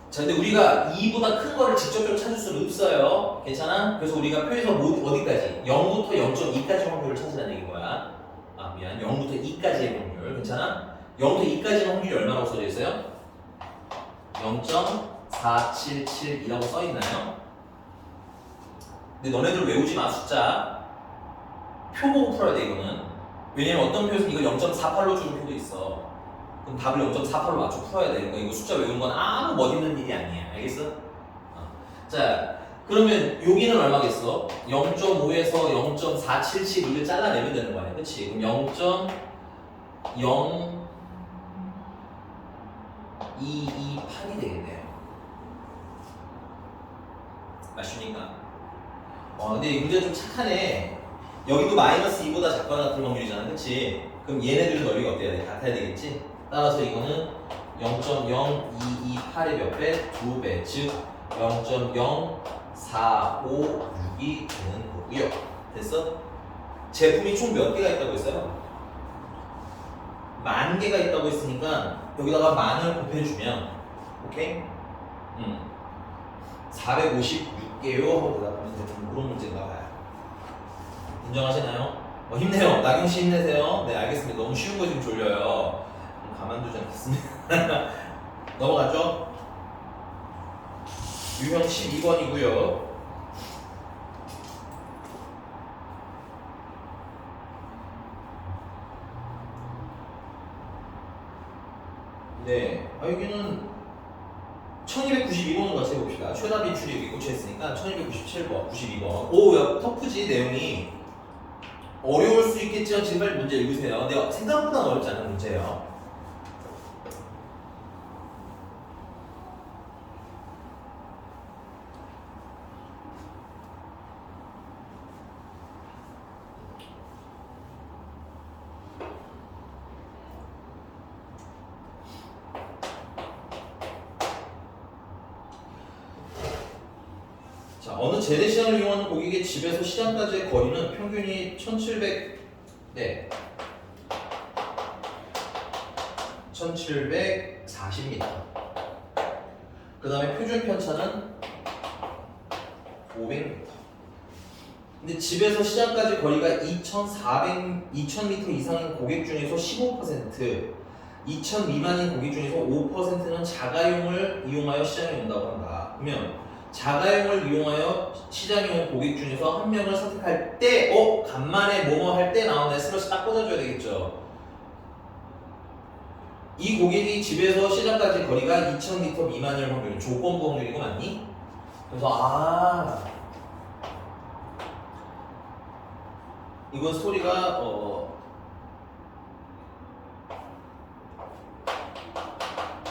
자, 근데 우리가 2보다 큰 거를 직접적으로 찾을 수는 없어요. 괜찮아? 그래서 우리가 표에서 어디까지? 0부터 0.2까지 확률을 찾으라는 얘기인 거야. 아, 미안. 0부터 2까지의 확률. 괜찮아? 0부터 2까지의 확률이 얼마라고 써져 있어요? 0.477이라고 써 있나요? 근데 너네들 외우지 마, 숫자. 표 보고 풀어야 돼, 이거는. 왜냐면 어떤 표에서 이거 0.48로 주는 표도 있어. 그럼 답을 0.48로 맞춰 풀어야 돼. 그러니까 이거 숫자 외우는 건 아무 멋있는 일이 아니야. 알겠어? 자, 그러면 여기는 얼마겠어? 0.5에서 0.477을 잘라내면 되는 거 아니야? 그치? 그럼 0.0228이 되겠네요. 맞습니까? 근데 이 문제 좀 착하네. 여기도 마이너스 2보다 작거나 같은 확률이잖아. 그치? 그럼 얘네들은 넓이가 어때야 돼? 같아야 되겠지? 따라서 이거는 0.0228의 몇 배? 2배. 즉 0.0456이 되는 거고요. 됐어? 제품이 총 몇 개가 있다고 했어요? 10,000개가 있다고 했으니까 여기다가 만을 곱해주면 오케이? 456개요 하고 대답하면 되는 그런 문제인가 봐요. 인정하시나요? 힘내요. 나경씨 힘내세요. 네, 알겠습니다. 너무 쉬운 거 지금 졸려요. 가만두지 않겠습니다. 넘어가죠? 유형 12번이고요. 네, 여기는 1292번을 같이 해봅시다. 최다 비출이 여기 꽂혀있으니까 1297번, 92번. 오, 야, 터프지, 내용이. 어려울 수 있겠지만 지금 빨리 문제 읽으세요. 근데 생각보다 어렵지 않은 문제예요. 자, 어느 재래시장을 이용하는 고객의 집에서 시장까지의 거리는 평균이 1700, 네, 1740m. 그 다음에 표준 편차는 500m. 근데 집에서 시장까지 거리가 2000m 이상인 고객 중에서 15%, 2000 미만인 고객 중에서 5%는 자가용을 이용하여 시장에 온다고 한다. 그러면 자가용을 이용하여 시장에 온 고객 중에서 한 명을 선택할 때, 간만에 뭐뭐 할 때 나오는 슬러시 딱 꽂아줘야 되겠죠. 이 고객이 집에서 시장까지 거리가 2000m 미만일 확률, 조건부 확률이고 맞니? 그래서 이건 스토리가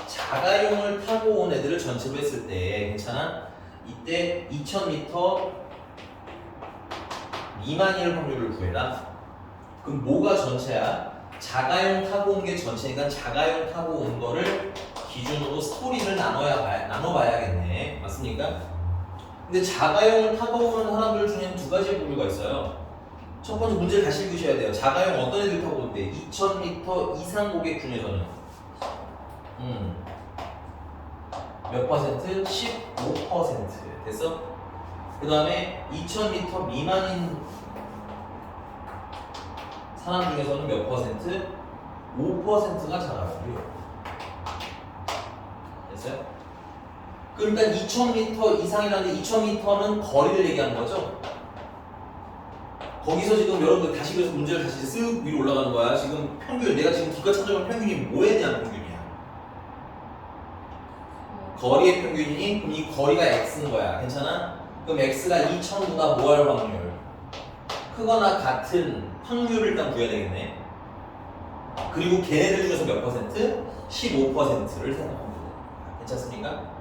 자가용을 타고 온 애들을 전체로 했을 때 괜찮아? 이때 2000m 미만일 확률을 구해라. 그럼 뭐가 전체야? 자가용 타고 온 게 전체니까 자가용 타고 온 거를 기준으로 스토리를 나눠봐야겠네. 맞습니까? 근데 자가용을 타고 오는 사람들 중에는 두 가지 부류가 있어요. 첫 번째 문제를 다시 읽으셔야 돼요. 자가용 어떤 애들 타고 온대? 2000m 이상 고객 중에서는 몇 퍼센트? 15% 됐어? 그 다음에 2000m 미만인 사람 중에서는 몇 퍼센트? 5%가 자가용이에요. 됐어요? 그러니까 2000m 이상이라는데 2000m는 거리를 얘기하는 거죠? 거기서 지금 여러분들 다시 그래서 문제를 다시 쓱 위로 올라가는 거야. 지금 평균, 내가 지금 기가 찾아본 평균이 뭐에 대한 평균이야? 거리의 평균이니? 그럼 이 거리가 x인 거야. 괜찮아? 그럼 x가 2000보다 뭐 할 확률? 크거나 같은 확률을 일단 구해야 되겠네. 그리고 걔네들 중에서 몇 퍼센트? 15%를 생각하면 돼. 괜찮습니까?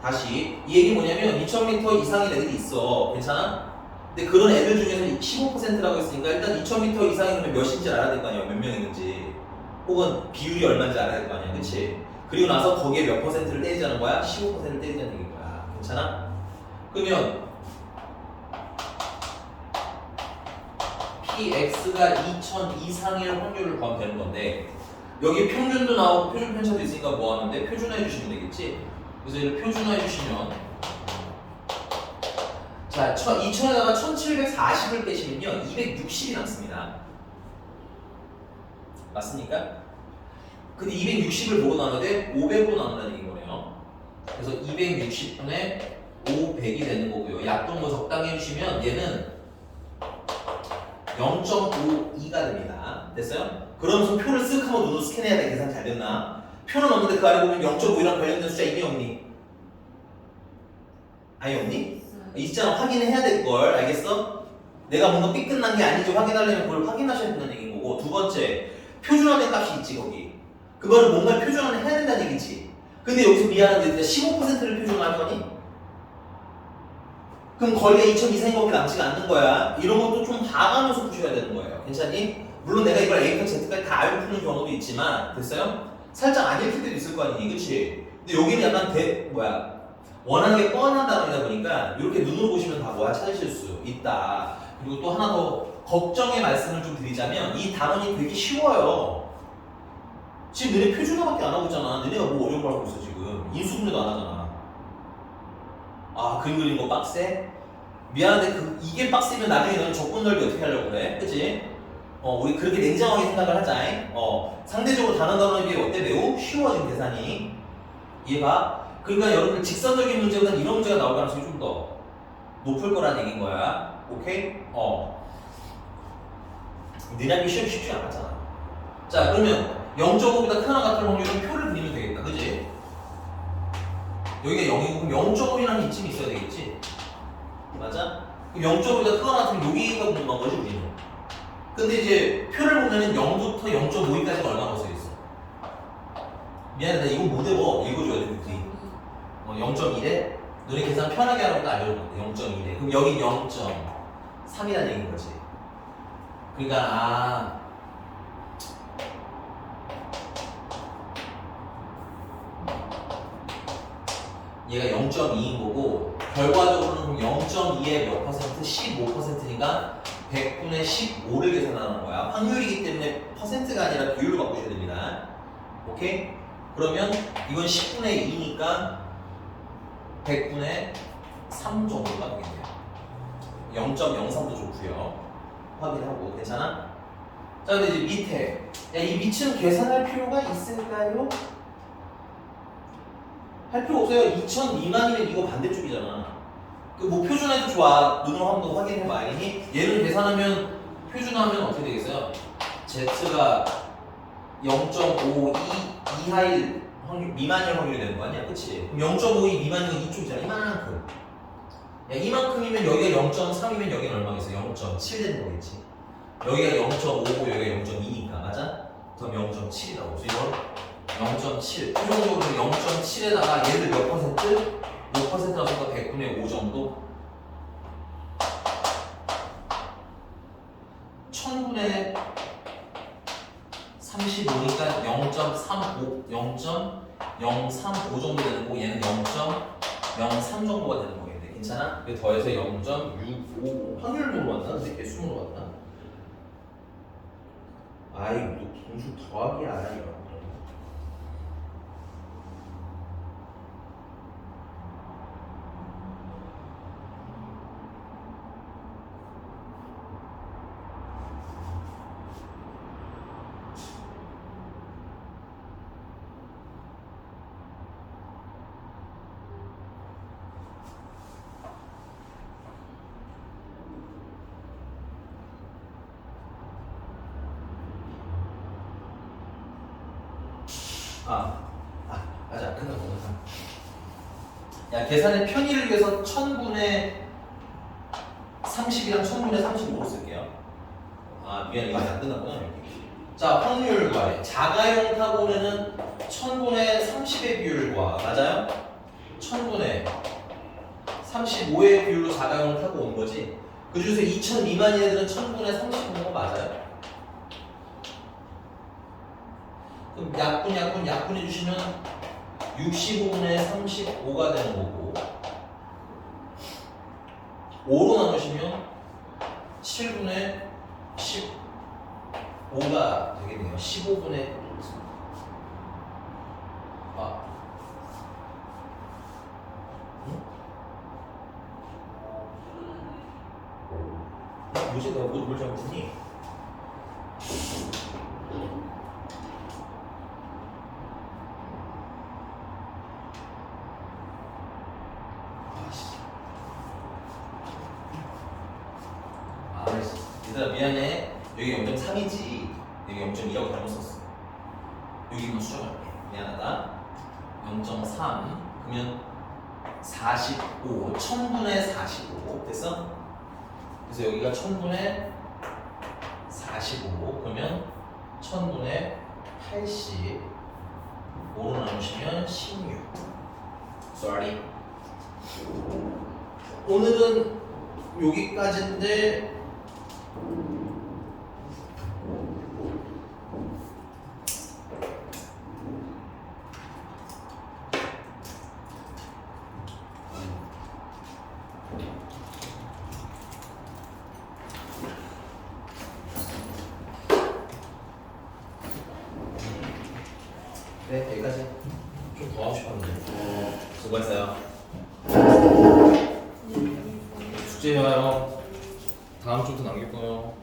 다시 이 얘기 뭐냐면 2000m 이상의 애들이 있어. 괜찮아? 근데 그런 애들 중에서 15%라고 했으니까 일단 2000m 이상이면 몇인지 알아야 될 거 아니야. 몇 명 있는지. 혹은 비율이 얼마인지 알아야 될 거 아니야. 그치? 그리고 나서 거기에 몇 퍼센트를 떼자는 거야? 15%를 떼자는 얘기인 거야. 괜찮아? 그러면 PX가 2000 이상일 확률을 구하면 되는 건데 여기 평균도 나오고 표준 편차도 있으니까 뭐 하는데 표준화해 주시면 되겠지? 그래서 이를 표준화해 주시면 자 2000에다가 1740을 빼시면요 260이 남습니다. 맞습니까? 근데 260을 뭐로 나눠야 돼? 500으로 나눈다는 얘기인 거네요. 그래서 260분의 500이 되는 거고요. 약분도 적당히 해주시면 얘는 0.52가 됩니다. 됐어요? 그러면서 표를 쓱 한번 눈으로 스캔해야 돼. 계산 잘 됐나? 표는 없는데 그 아래 보면 0.5랑 관련된 숫자 있니 없니? 아니 없니? 있잖아. 확인해야 될 걸. 알겠어? 내가 뭔가 삐끗난 게 아닌지 확인하려면 그걸 확인하셔야 된다는 얘기인 거고 두 번째 표준화된 값이 있지 거기. 그거를 뭔가 표준화를 해야 된다는 얘기지. 근데 여기서 미안한데 15%를 표준화할 거니? 그럼 거리가 2000 이상인 것밖에 남지가 않는 거야. 이런 것도 좀 봐가면서 푸셔야 되는 거예요. 괜찮니? 물론 내가 이걸 A부터 Z까지 다 알고 푸는 경우도 있지만 됐어요? 살짝 안 읽힐 때도 있을 거 아니니? 그치? 근데 여기는 약간 원하는 게 뻔한 단어이다 보니까 이렇게 눈으로 보시면 다 뭐야 찾으실 수 있다. 그리고 또 하나 더 걱정의 말씀을 좀 드리자면 이 단원이 되게 쉬워요. 지금 너네 표준화밖에 안 하고 있잖아. 너네가 뭐 어려운 걸 하고 있어 지금. 인수분해도 안 하잖아. 아 그림 그리는 거 빡세? 미안한데 이게 빡세면 나중에 너는 적분 넓이 어떻게 하려고 그래? 그치? 우리 그렇게 냉정하게 생각을 하자. 상대적으로 단원 단원에 비해 어때? 매우 쉬워 지금 계산이. 이해가? 그러니까 여러분들 직선적인 문제보다 이런 문제가 나올 가능성이 좀 더 높을 거란 얘기인 거야. 오케이? 너네 시험 쉽지 않았잖아. 자 그러면 0.5보다 크거나 같은 확률은 표를 그리면 되겠다. 그치? 여기가 0이고 그럼 0.5이라는 이쯤이 있어야 되겠지? 맞아? 그럼 0.5보다 크거나 같으면 여기가 궁금한 거지 우리는. 근데 이제 표를 보면은 0부터 0.52까지가 얼마나 써있어? 미안해 나 이거 못 외워. 읽어줘야 돼 우리. 0.1에 너네 계산 편하게 하라고 딱 알려줄 건데 0.1에 그럼 여긴 0.3이라는 얘기인 거지. 그러니까 얘가 0.2인 거고 결과적으로는 그럼 0.2에 몇 퍼센트? 15%니까 100분의 15를 계산하는 거야. 확률이기 때문에 퍼센트가 아니라 비율로 바꾸셔야 됩니다. 오케이? 그러면 이건 10분의 2니까 100분의 3 정도가 되겠네요. 0.03도 좋고요. 확인하고 괜찮아? 자 근데 이제 밑에 이 밑은 계산할 필요가 있을까요? 할 필요 없어요. 2000 미만이면 이거 반대쪽이잖아. 뭐 표준화해도 좋아. 눈으로 한번 확인해봐. 알겠니? 얘를 계산하면 표준화하면 어떻게 되겠어요? Z가 0.52 이하일 확률, 미만일 확률이 되는 거 아니야? 그치? 그럼 0.52 미만인 건 이쪽이잖아. 이만큼. 야, 이만큼이면 여기가 0.3이면 여기는 얼마겠어? 0.7 되는 거겠지. 여기가 0.5고 여기가 0.2니까 맞아? 그럼 0.7이라고. 그래서 이건 0.7. 표준적으로 0.7에다가 얘들 몇 퍼센트? 5%라서 100분의 5 정도? 1000분의 0.35 0.035 정도 되는 거고 얘는 0.03 정도가 되는 거겠네. 괜찮아? 그 더해서 0.65 확률 물어봤나? 근데 개수 물어봤나? 아이 너 분수 더하기야 이거. 맞아. 끝났고. 야, 계산의 편의를 위해서 1000분의 30이랑 1000분의 35로 쓸게요. 미안해. 이거 안 끝났구나. 여기. 자, 확률 구하래. 자가용 타고는 1000분의 30의 비율 구하. 맞아요? 1000분의 35의 비율로 자가용을 타고 온 거지. 그 중에서 2000 미만인 애들은 1000분의 35인 거 맞아요? 그럼 약분 해주시면 65분의 35가 되는 거고 5로 나누시면 7분의 15가 되겠네요. 15분의 뭐지? 내가 뭘 잘못했니? 얘들아 미안해. 여기 0.3이지 여기 0.2라고 잘못 썼어. 여기만 수정할게. 미안하다. 0.3 그러면 45 1000분의 45 됐어? 그래서 여기가 1000분의 45 그러면 1000분의 80 5로 나누시면 16 Sorry. 오늘은 여기까지인데 네, 여기까지. 좀 더 하고 싶었는데. 수고했어요. 숙제해와요. 다음 주부터 남길 거예요.